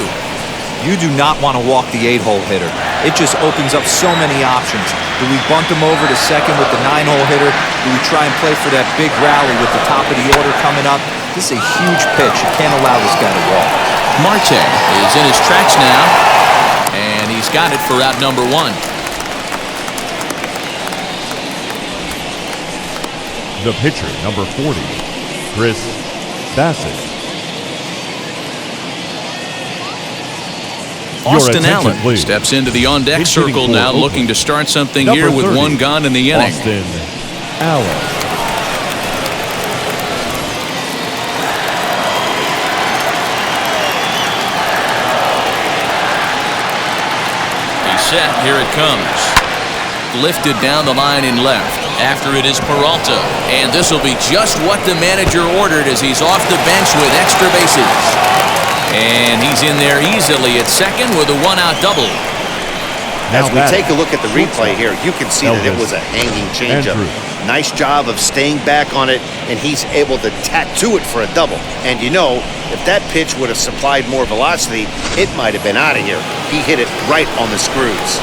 You do not want to walk the 8-hole hitter. It just opens up so many options. Do we bunt him over to second with the 9-hole hitter? Do we try and play for that big rally with the top of the order coming up? This is a huge pitch. You can't allow this guy to walk. Marte is in his tracks now, and he's got it for out number 1. The pitcher, number 40, Bassett. Austin Allen steps into the on-deck circle now, Oakland, looking to start something number here with 30, one gone in the inning. Austin Allen. He's set. Here it comes. Lifted down the line in left. After it is Peralta. And this will be just what the manager ordered as he's off the bench with extra bases. And he's in there easily at second with a one-out double. As we take a look at the replay here, you can see that it was a hanging changeup. Nice job of staying back on it, and he's able to tattoo it for a double. And you know, if that pitch would have supplied more velocity, it might have been out of here. He hit it right on the screws.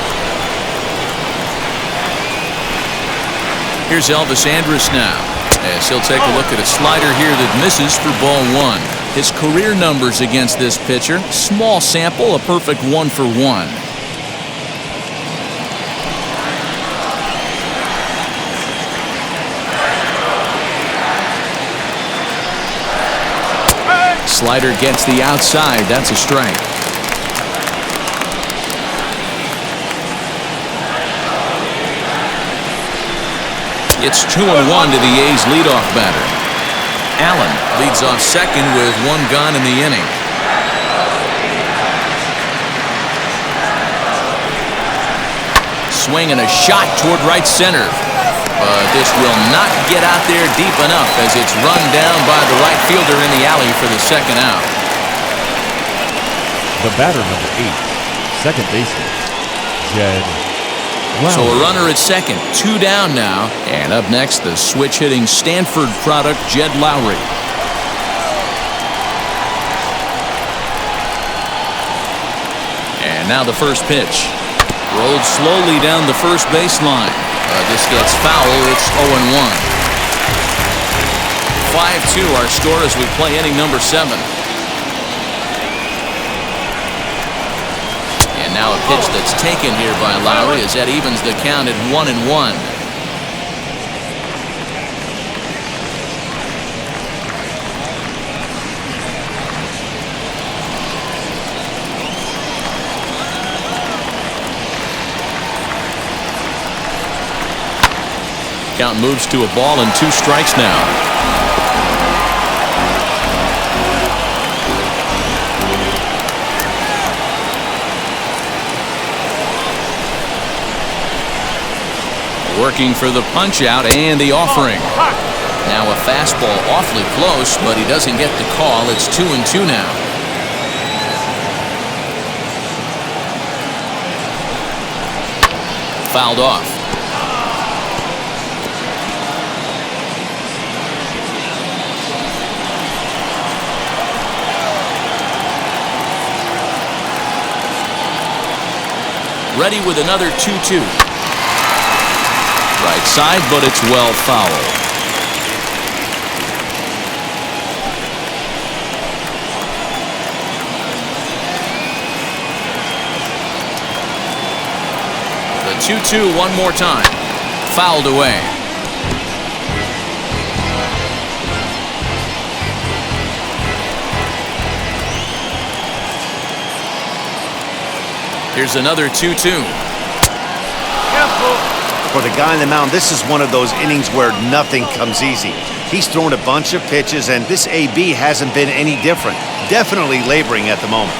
Here's Elvis Andrus now, as he'll take a look at a slider here that misses for ball one. His career numbers against this pitcher, small sample, a perfect 1-for-1. Slider gets the outside. That's a strike. It's 2-1 to the A's leadoff batter. Allen leads off second with one gone in the inning. Swing and a shot toward right center. But this will not get out there deep enough as it's run down by the right fielder in the alley for the second out. The batter, number 8, second baseman, Jed Lowry. So a runner at second, 2 down now. And up next, the switch-hitting Stanford product, Jed Lowry. And now the first pitch. Rolled slowly down the first baseline. This gets foul. It's 0-1. 5-2 our score as we play inning number 7. And now a pitch that's taken here by Lowry as that evens the count at 1-1. Count moves to a ball and 2 strikes now. Working for the punch out and the offering. Now a fastball awfully close, but he doesn't get the call. It's 2-2 now. Fouled off. Ready with another 2-2. Right side, but it's well foul. The 2-2 one more time. Fouled away. Here's another 2-2. For the guy on the mound, this is one of those innings where nothing comes easy. He's thrown a bunch of pitches, and this AB hasn't been any different. Definitely laboring at the moment.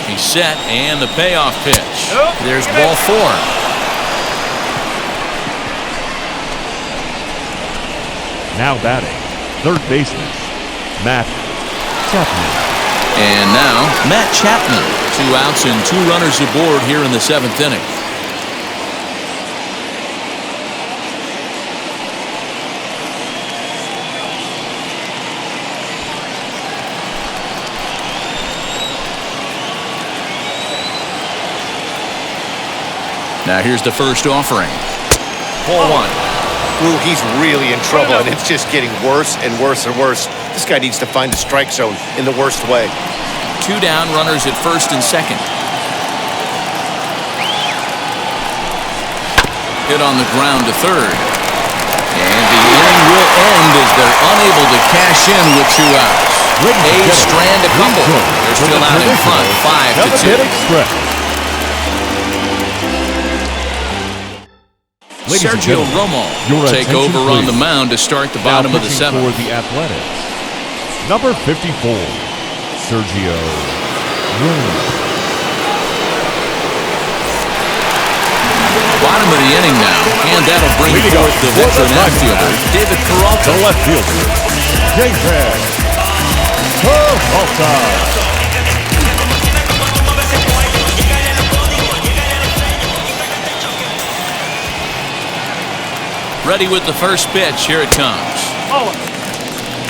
He's set, and the payoff pitch. There's ball 4. Now batting, third baseman, Chapman. And now, Matt Chapman. 2 outs and 2 runners aboard here in the 7th inning. Now here's the first offering. Ball 1. Ooh, he's really in trouble, and it's just getting worse and worse and worse. This guy needs to find the strike zone in the worst way. 2 down, runners at first and second. Hit on the ground to third. And the inning will end as they're unable to cash in with 2 outs. A's strand a couple. They're still out in front, 5-2. Sergio Romo will take over on the mound to start the bottom of the 7th. For the Athletics, number 54, Sergio Romo. Bottom of the inning now, and that'll bring forth the veteran outfielder, David Peralta. The left fielder, David Peralta. Ready with the first pitch. Here it comes.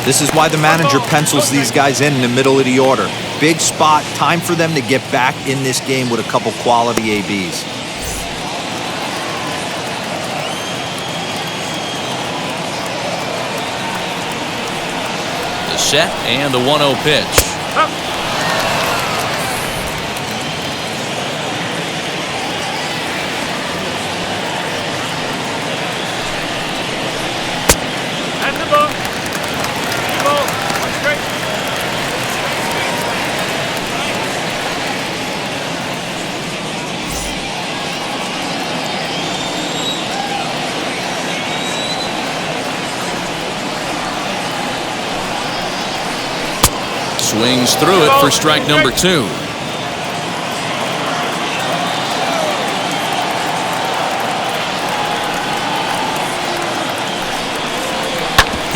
This is why the manager pencils these guys in the middle of the order. Big spot, time for them to get back in this game with a couple quality ABs. The set and the 1-0 pitch. Swings through it for strike number 2.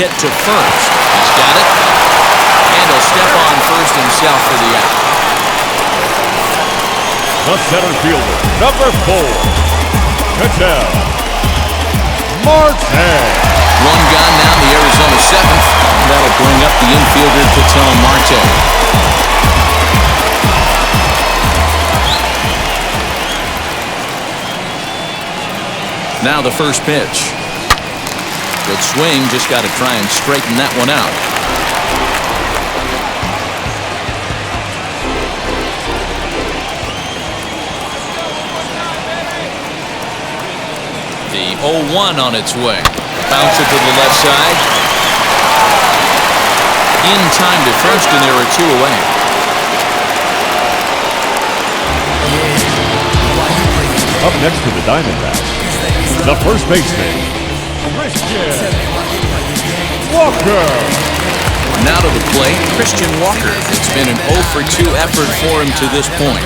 Hit to first. He's got it. And he'll step on first himself for the out. The center fielder, number 4, Cattell Marte. 1 gone now in the Arizona 7th. That'll bring up the infielder, Cattell Marte. Now the first pitch. Good swing, just got to try and straighten that one out. The 0-1 on its way. Bounce it to the left side. In time to first, and there are 2 away. Up next for the Diamondbacks, the first baseman, Christian Walker. Now to the plate, Christian Walker. It's been an 0-for-2 effort for him to this point.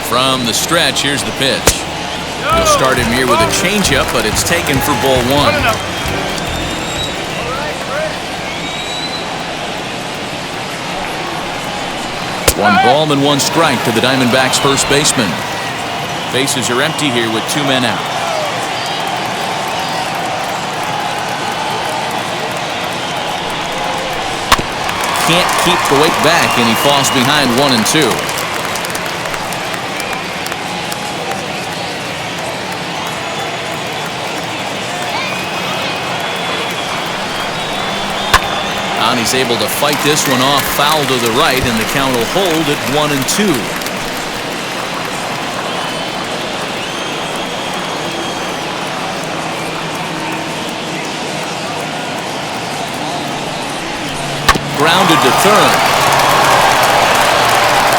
From the stretch, here's the pitch. He'll start him here with a changeup, but it's taken for ball 1. 1 ball and 1 strike to the Diamondbacks first baseman. Bases are empty here with 2 men out. Can't keep the weight back, and he falls behind 1 and 2. And he's able to fight this one off, foul to the right, and the count will hold at 1 and 2. Grounded to third.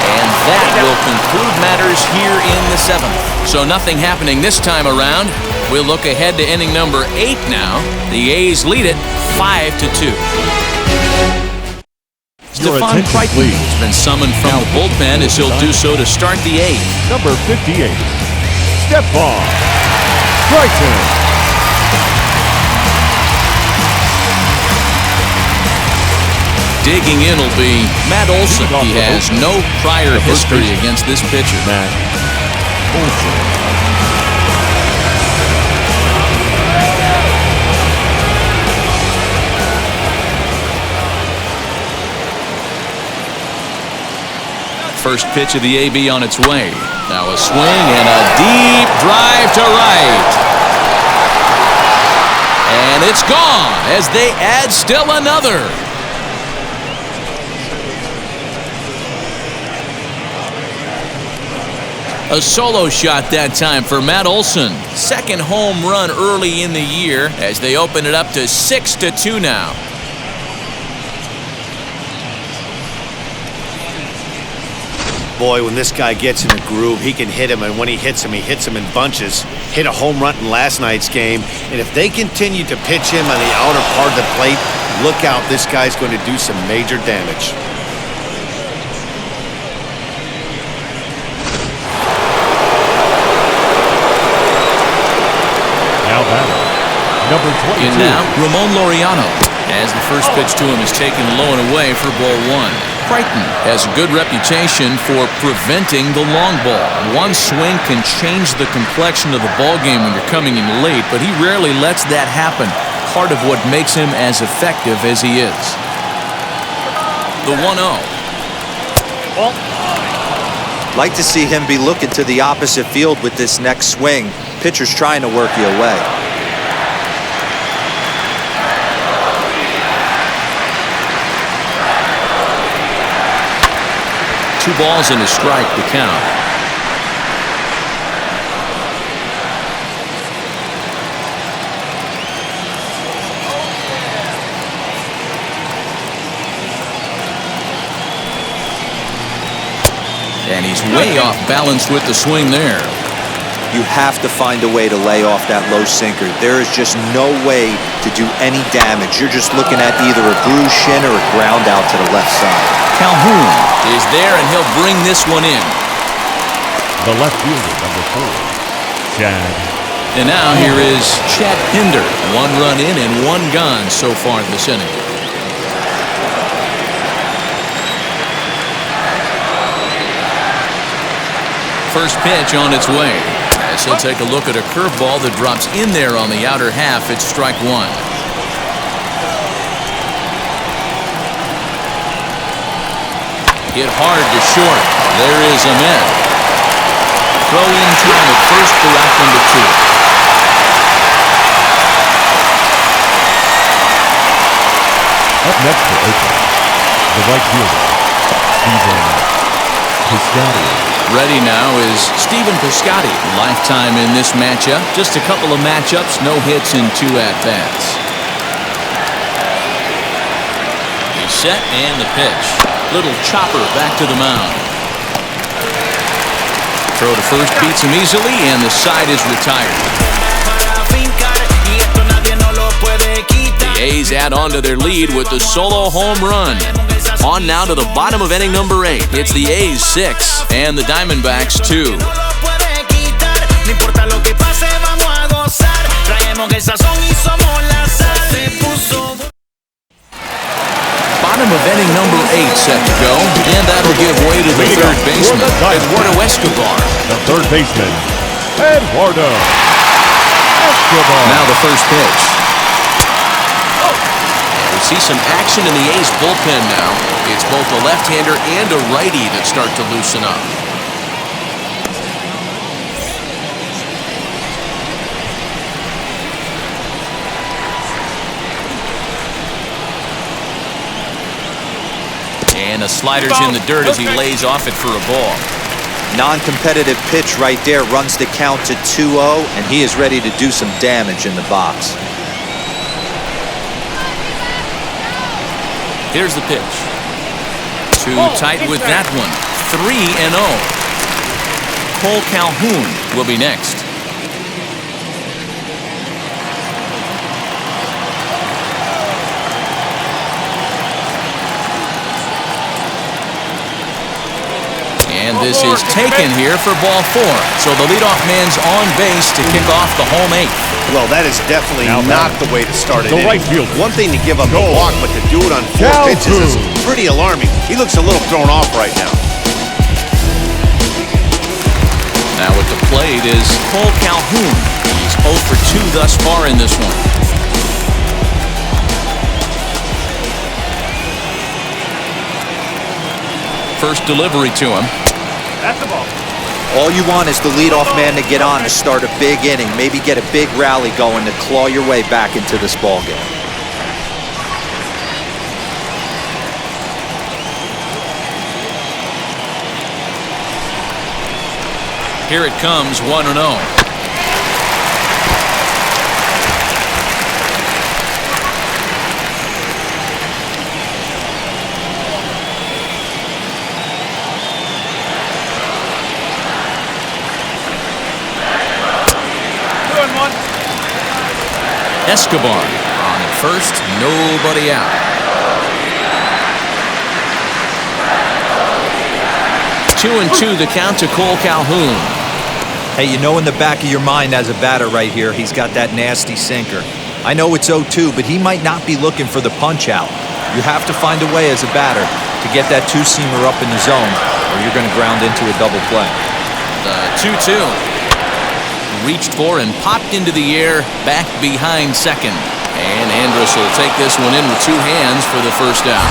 And that will conclude matters here in the 7th. So nothing happening this time around. We'll look ahead to inning number 8 now. The A's lead it 5-2. Stephon Crichton has been summoned from the bullpen as he'll do so to start the 8th. Number 58, Stephon Crichton. Digging in will be Matt Olson. He has no prior history against this pitcher. Matt Olson. First pitch of the AB on its way. Now a swing and a deep drive to right. And it's gone as they add still another. A solo shot that time for Matt Olson. Second home run early in the year as they open it up to 6-2 now. Boy, when this guy gets in a groove, he can hit him, and when he hits him in bunches. Hit a home run in last night's game, and if they continue to pitch him on the outer part of the plate, look out, this guy's going to do some major damage. Now batting, number 22. And now, Ramon Laureano, as the first pitch to him is taken low and away for ball one. Crichton has a good reputation for preventing the long ball. One swing can change the complexion of the ball game when you're coming in late, but he rarely lets that happen. Part of what makes him as effective as he is. The 1-0. Like to see him be looking to the opposite field with this next swing. Pitcher's trying to work you away. Two balls and a strike to count. And he's way off balance with the swing there. You have to find a way to lay off that low sinker. There is just no way to do any damage. You're just looking at either a bruised shin or a ground out to the left side. Calhoun is there, and he'll bring this one in. The left fielder, number 4, Chad. And now here is Chad Pinder. One run in and one gone so far this inning. First pitch on its way. As he'll take a look at a curveball that drops in there on the outer half. It's strike one. Hit hard to short. There is Ahmed. Throw in time at first for out number 2. Up next for Oakland, the right fielder, Stephen Piscotti. Ready now is Stephen Piscotti. Lifetime in this matchup. Just a couple of matchups, no hits in 2 at-bats. He's set and the pitch. Little chopper back to the mound. Throw to first beats him easily, and the side is retired. The A's add on to their lead with the solo home run. On now to the bottom of inning number 8. It's the A's 6 and the Diamondbacks 2. Bottom of inning number 8 set to go, and that'll give way to the third baseman, Eduardo Escobar. The third baseman, Eduardo Escobar. Now the first pitch. We see some action in the A's bullpen now. It's both a left-hander and a righty that start to loosen up. And the slider's in the dirt as he lays off it for a ball. Non-competitive pitch right there runs the count to 2-0, and he is ready to do some damage in the box. Here's the pitch. Too tight with that one. 3-0. Cole Calhoun will be next. And this is taken here for ball 4. So the leadoff man's on base to kick off the home 8th. Well, that is definitely not the way to start it. The right fielder. One thing to give up a walk, but to do it on 4 pitches is pretty alarming. He looks a little thrown off right now. Now at the plate is Cole Calhoun. He's 0 for 2 thus far in this one. First delivery to him. That's the ball. All you want is the leadoff man to get on to start a big inning, maybe get a big rally going to claw your way back into this ball game. Here it comes, 1-0. Escobar on at first, nobody out. 2-2 the count to Cole Calhoun. Hey, you know in the back of your mind as a batter right here, he's got that nasty sinker. I know it's 0-2, but he might not be looking for the punch out. You have to find a way as a batter to get that two-seamer up in the zone, or you're going to ground into a double play. The 2-2. Reached for and popped into the air, back behind second. And Andrus will take this one in with two hands for the first out.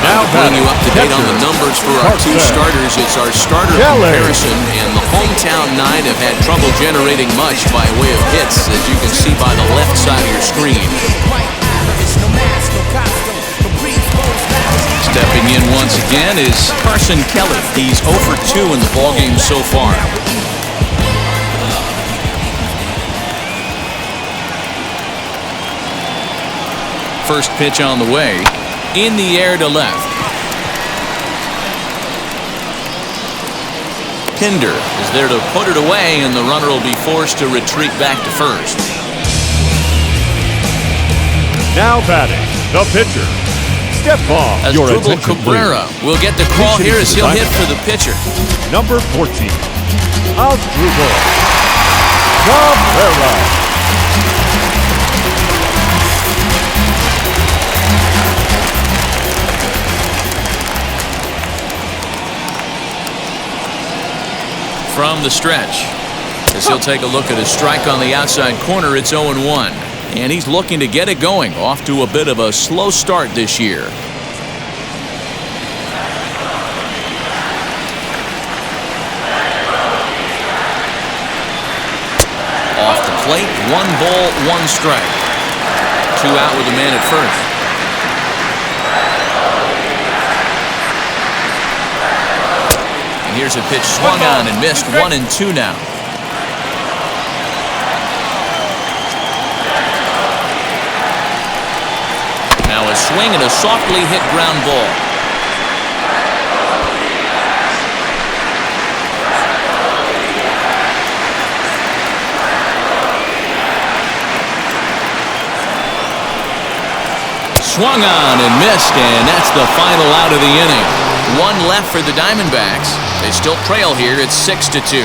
Now to bring you up to date on the numbers for our two starters. It's our starter comparison, and the hometown Nine have had trouble generating much by way of hits, as you can see by the left side of your screen. Stepping in once again is Carson Kelly. He's 0 for 2 in the ballgame so far. First pitch on the way. In the air to left. Pinder is there to put it away, and the runner will be forced to retreat back to first. Now batting, the pitcher, Stephon. Your Asdrubal attention, Cabrera please. will get the call here as he'll hit for the pitcher. Number 14, Asdrubal Cabrera. From the stretch, as he'll take a look at his strike on the outside corner, it's 0-1. And he's looking to get it going, off to a bit of a slow start this year. Off the plate, 1 ball, 1 strike. 2 out with a man at first. Here's a pitch swung on and missed. 1-2 now. Now a swing and a softly hit ground ball. Swung on and missed, and that's the final out of the inning. 1 left for the Diamondbacks. They still trail here. It's 6-2.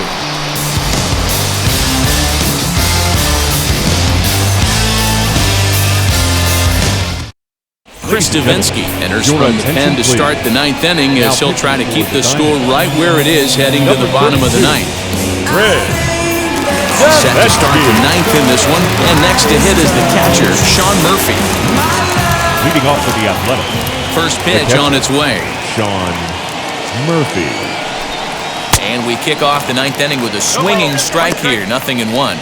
Chris Davinsky enters from the pen to start the 9th inning, as he'll try to keep the score right where it is heading to the bottom of the 9th. Set to start the 9th in this one, and next to hit is the catcher, Sean Murphy. Leading off for the Athletic. First pitch on its way. Sean Murphy. And we kick off the 9th inning with a swinging strike here, 0-1.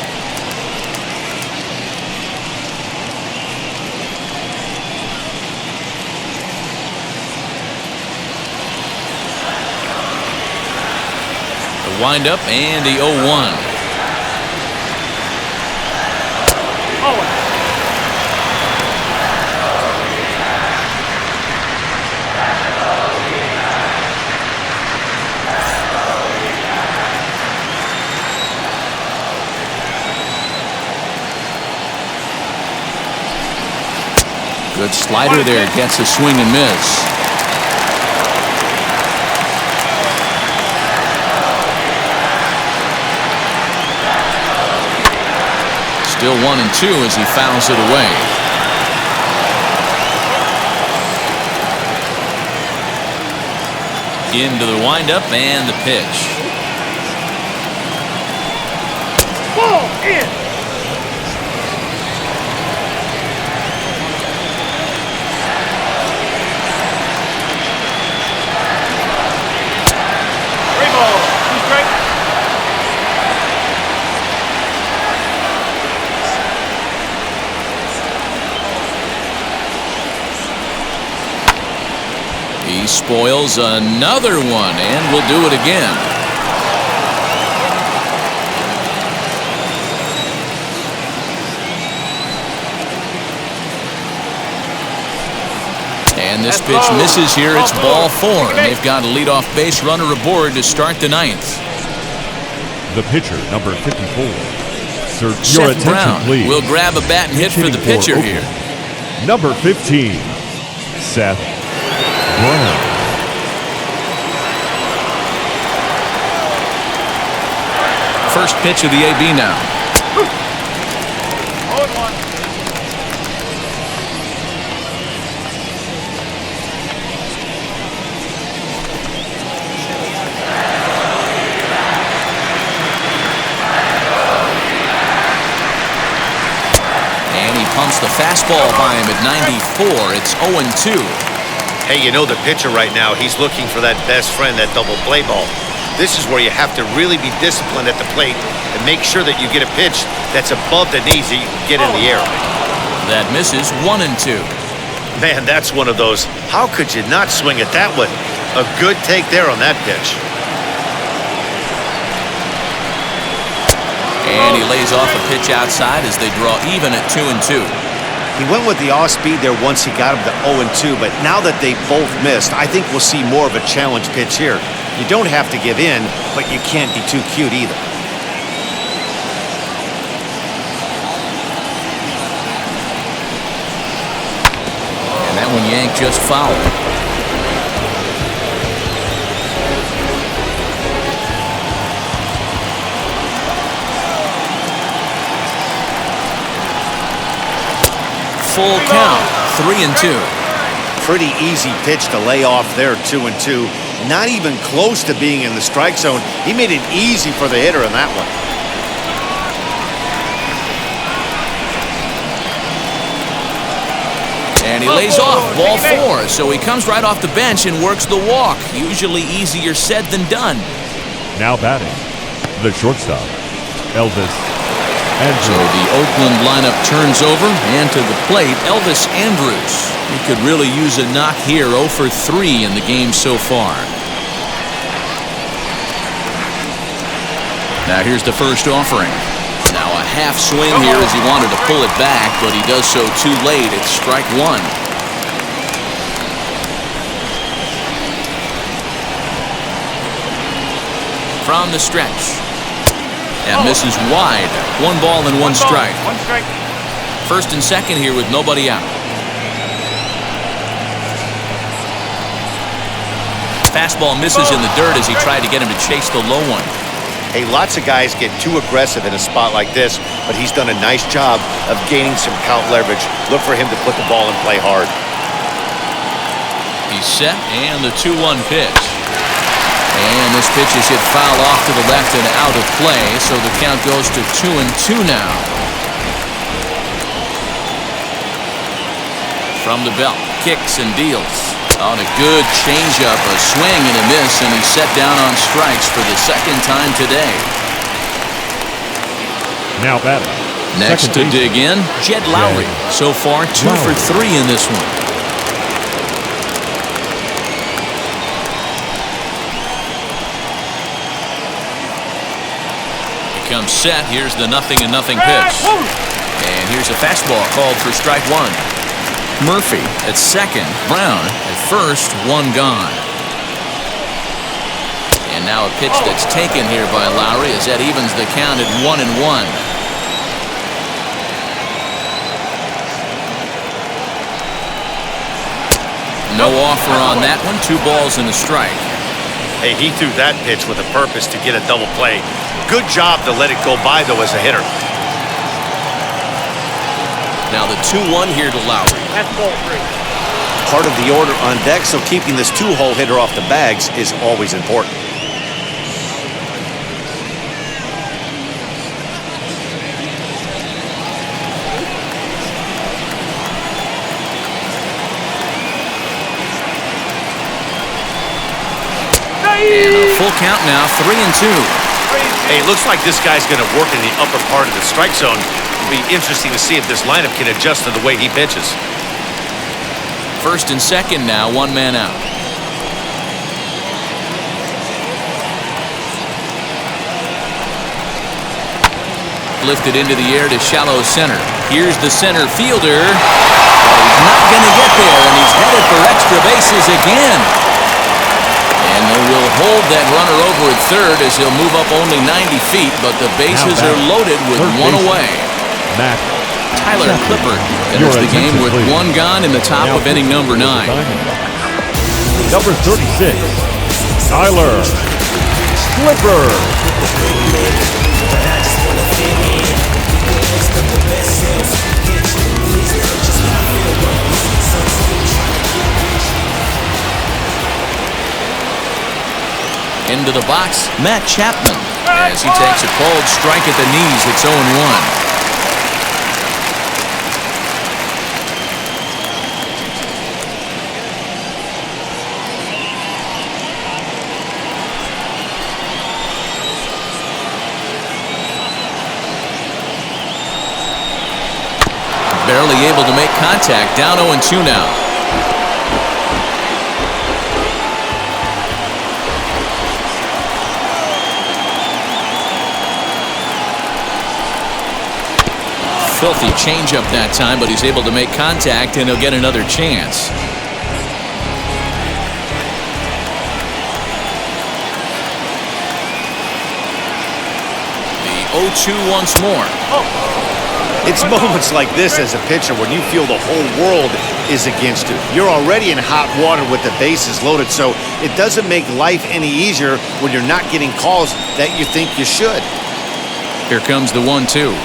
The windup and the 0-1. Good slider there, gets a swing and miss. Still 1-2 as he fouls it away. Into the windup and the pitch. Ball in. He spoils another one, and will do it again. And this pitch misses here. It's ball 4. And they've got a leadoff base runner aboard to start the 9th. The pitcher, number 54. Sir, your Seth attention, Brown please. will grab a bat and hit for the Hitting pitcher here. Oakland, number 15, Seth Brown. First pitch of the AB now. 0-1. And he pumps the fastball by him at 94. It's 0-2. Hey, you know the pitcher right now, he's looking for that best friend, that double play ball. This is where you have to really be disciplined at the plate and make sure that you get a pitch that's above the knees that you can get in the air. That misses 1-2. Man, that's one of those. How could you not swing at that one? A good take there on that pitch. And he lays off a pitch outside as they draw even at 2-2. He went with the off speed there once he got him to 0-2, but now that they both missed, I think we'll see more of a challenge pitch here. You don't have to give in, but you can't be too cute either. And that one yanked just foul. Full count, 3-2. Pretty easy pitch to lay off there, 2-2. Not even close to being in the strike zone. He made it easy for the hitter in that one. And he lays off, ball 4. So he comes right off the bench and works the walk. Usually easier said than done. Now batting, the shortstop, Elvis Andrews. So the Oakland lineup turns over, and to the plate, Elvis Andrews. He could really use a knock here, 0 for 3 in the game so far. Now here's the first offering. Now a half swing here as he wanted to pull it back, but he does so too late. It's strike 1. From the stretch. That misses wide. 1 ball and 1 strike. 1 strike. First and second here with nobody out. Fastball misses in the dirt as he tried to get him to chase the low one. Hey, lots of guys get too aggressive in a spot like this, but he's done a nice job of gaining some count leverage. Look for him to put the ball and play hard. He's set, and the 2-1 pitch. And this pitch is hit foul off to the left and out of play, so the count goes to 2-2 now. From the belt, kicks and deals. On a good changeup, a swing and a miss, and he's set down on strikes for the second time today. Now batting. Next to dig in, Jed Lowry. So far, 2 for 3 in this one. Comes set. Here's the 0-0 pitch. And here's a fastball called for strike 1. Murphy at second. Brown at first. 1 gone. And now a pitch that's taken here by Lowry as that evens the count at 1-1. No offer on that one. 2 balls and a strike. Hey, he threw that pitch with a purpose to get a double play. Good job to let it go by, though, as a hitter. Now the 2-1 here to Lowry. That's ball 3. Part of the order on deck, so keeping this 2-hole hitter off the bags is always important. And a full count now, 3-2. Hey, it looks like this guy's going to work in the upper part of the strike zone. It'll be interesting to see if this lineup can adjust to the way he pitches. First and second now, 1 man out. Lifted into the air to shallow center. Here's the center fielder. But he's not going to get there, and he's headed for extra again. And they will hold that runner over at third as he'll move up only 90 feet, but the bases are loaded with one away. Tyler Clippard enters the game with one gone in the top of inning number 9. Number 36, Tyler Clippard. Into the box, Matt Chapman, as he takes a cold strike at the knees. It's 0-1. Barely able to make contact. Down 0-2 now. Filthy changeup that time, but he's able to make contact, and he'll get another chance. The 0-2 once more. It's moments like this as a pitcher when you feel the whole world is against you. You're already in hot water with the bases loaded, so it doesn't make life any easier when you're not getting calls that you think you should. Here comes the 1-2.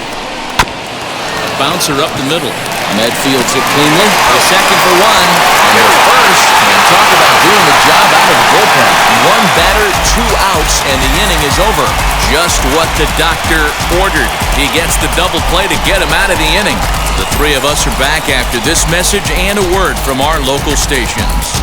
Bouncer up the middle. Ahmed fields it cleanly. The second for one. And the first. And talk about doing the job out of the bullpen. One batter, 2 outs, and the inning is over. Just what the doctor ordered. He gets the double play to get him out of the inning. The three of us are back after this message and a word from our local stations.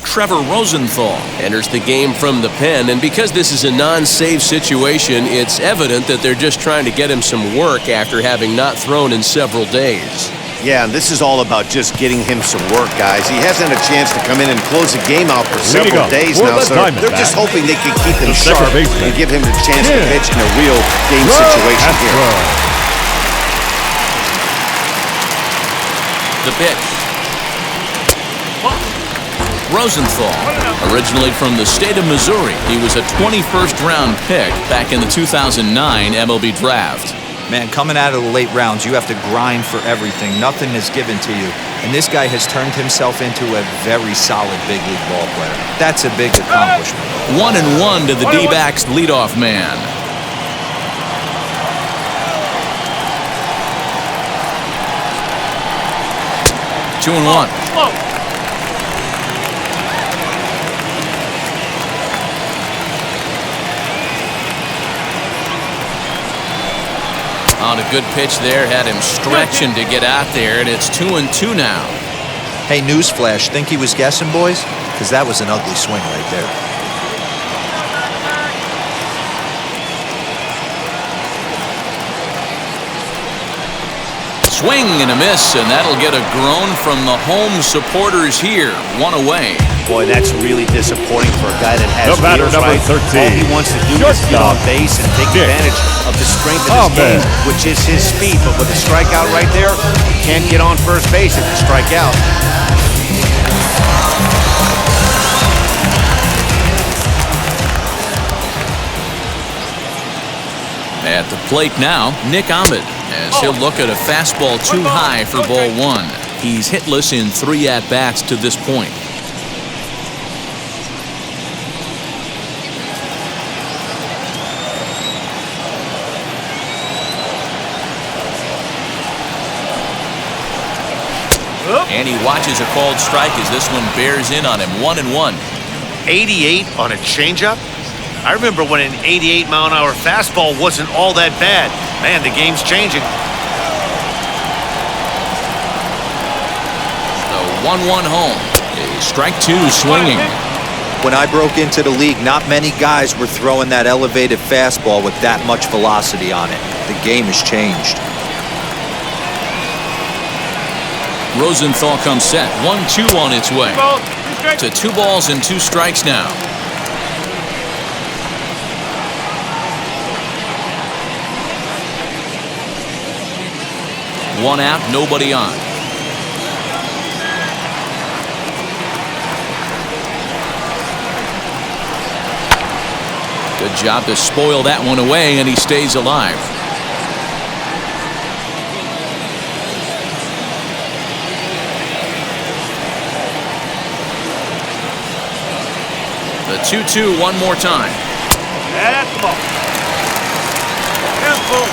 Trevor Rosenthal enters the game from the pen, and because this is a non-save situation, it's evident that they're just trying to get him some work after having not thrown in several days. Yeah, and this is all about just getting him some work, guys. He hasn't had a chance to come in and close the game out for several days now, so they're just hoping they can keep him sharp and give him the chance to pitch in a real game situation here. The pitch. Rosenthal, originally from the state of Missouri, he was a 21st round pick back in the 2009 MLB draft. Man, coming out of the late rounds, you have to grind for everything. Nothing is given to you. And this guy has turned himself into a very solid big league ball player. That's a big accomplishment. 1-1 to the D-backs leadoff man. Two and one. On a good pitch there, had him stretching to get out there, and it's 2-2 now. Hey, newsflash, think he was guessing, boys? Because that was an ugly swing right there. Swing and a miss, and that'll get a groan from the home supporters here. One away. Boy, that's really disappointing for a guy that has The batter, wheels, number right? 13. All he wants to do is get on base and take advantage of the strength of his game, which is his speed. But with a strikeout right there, you can't get on first base if you strike out. At the plate now, Nick Ahmed, as he'll look at a fastball too high for ball one. He's hitless in 3 at-bats to this point. And he watches a called strike as this one bears in on him. 1-1. 88 on a changeup? I remember when an 88-mile-an-hour fastball wasn't all that bad. Man, the game's changing. The 1-1 home. Strike two swinging. When I broke into the league, not many guys were throwing that elevated fastball with that much velocity on it. The game has changed. Rosenthal comes set. 1-2 on its way. To 2 balls and 2 strikes now. One out, nobody on. Good job to spoil that one away, and he stays alive. The 2-2 one more time. That's the ball. Careful.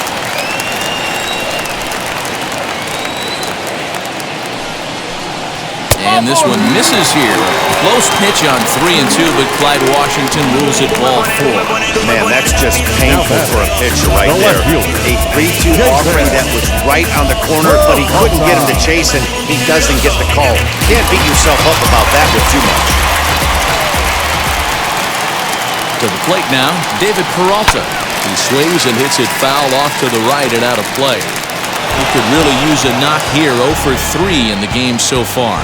And this one misses here. Close pitch on 3-2, but Clyde Washington rules it ball 4. Man, that's just painful for a pitcher right there. A 3-2 offering that was right on the corner, but he couldn't get him to chase, and he doesn't get the call. Can't beat yourself up about that with too much. To the plate now, David Peralta. He swings and hits it foul off to the right and out of play. He could really use a knock here. 0 for 3 in the game so far.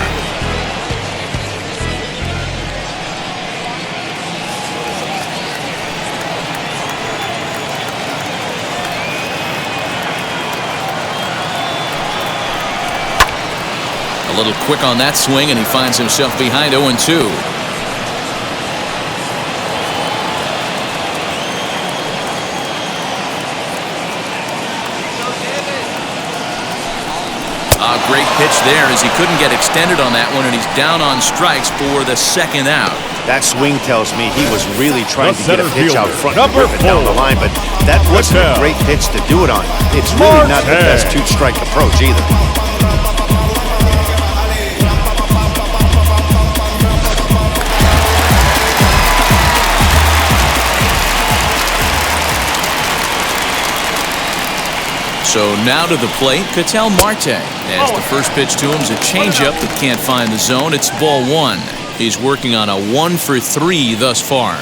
A little quick on that swing, and he finds himself behind 0-2. Great pitch there as he couldn't get extended on that one, and he's down on strikes for the second out. That swing tells me he was really trying to get a pitch out front and Number rip it down the line, but that wasn't a great pitch to do it on. It's really not the best two-strike approach either. So now to the plate, Ketel Marte. As the first pitch to him is a changeup that can't find the zone. It's ball 1. He's working on a 1 for 3 thus far.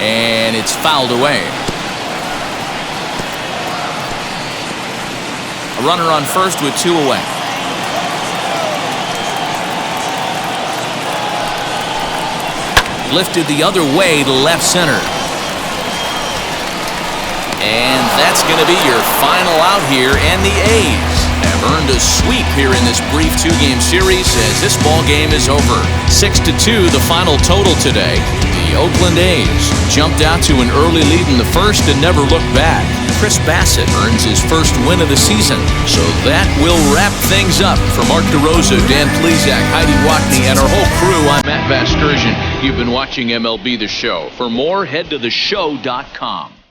And it's fouled away. A runner on first with 2 away. Lifted the other way to left center. And that's going to be your final out here, and the A's have earned a sweep here in this brief 2-game series as this ball game is over. 6-2 the final total today. The Oakland A's jumped out to an early lead in the first and never looked back. Chris Bassett earns his first win of the season. So that will wrap things up. For Mark DeRosa, Dan Plesac, Heidi Watney, and our whole crew, I'm Matt Vasgersian. You've been watching MLB The Show. For more, head to theshow.com.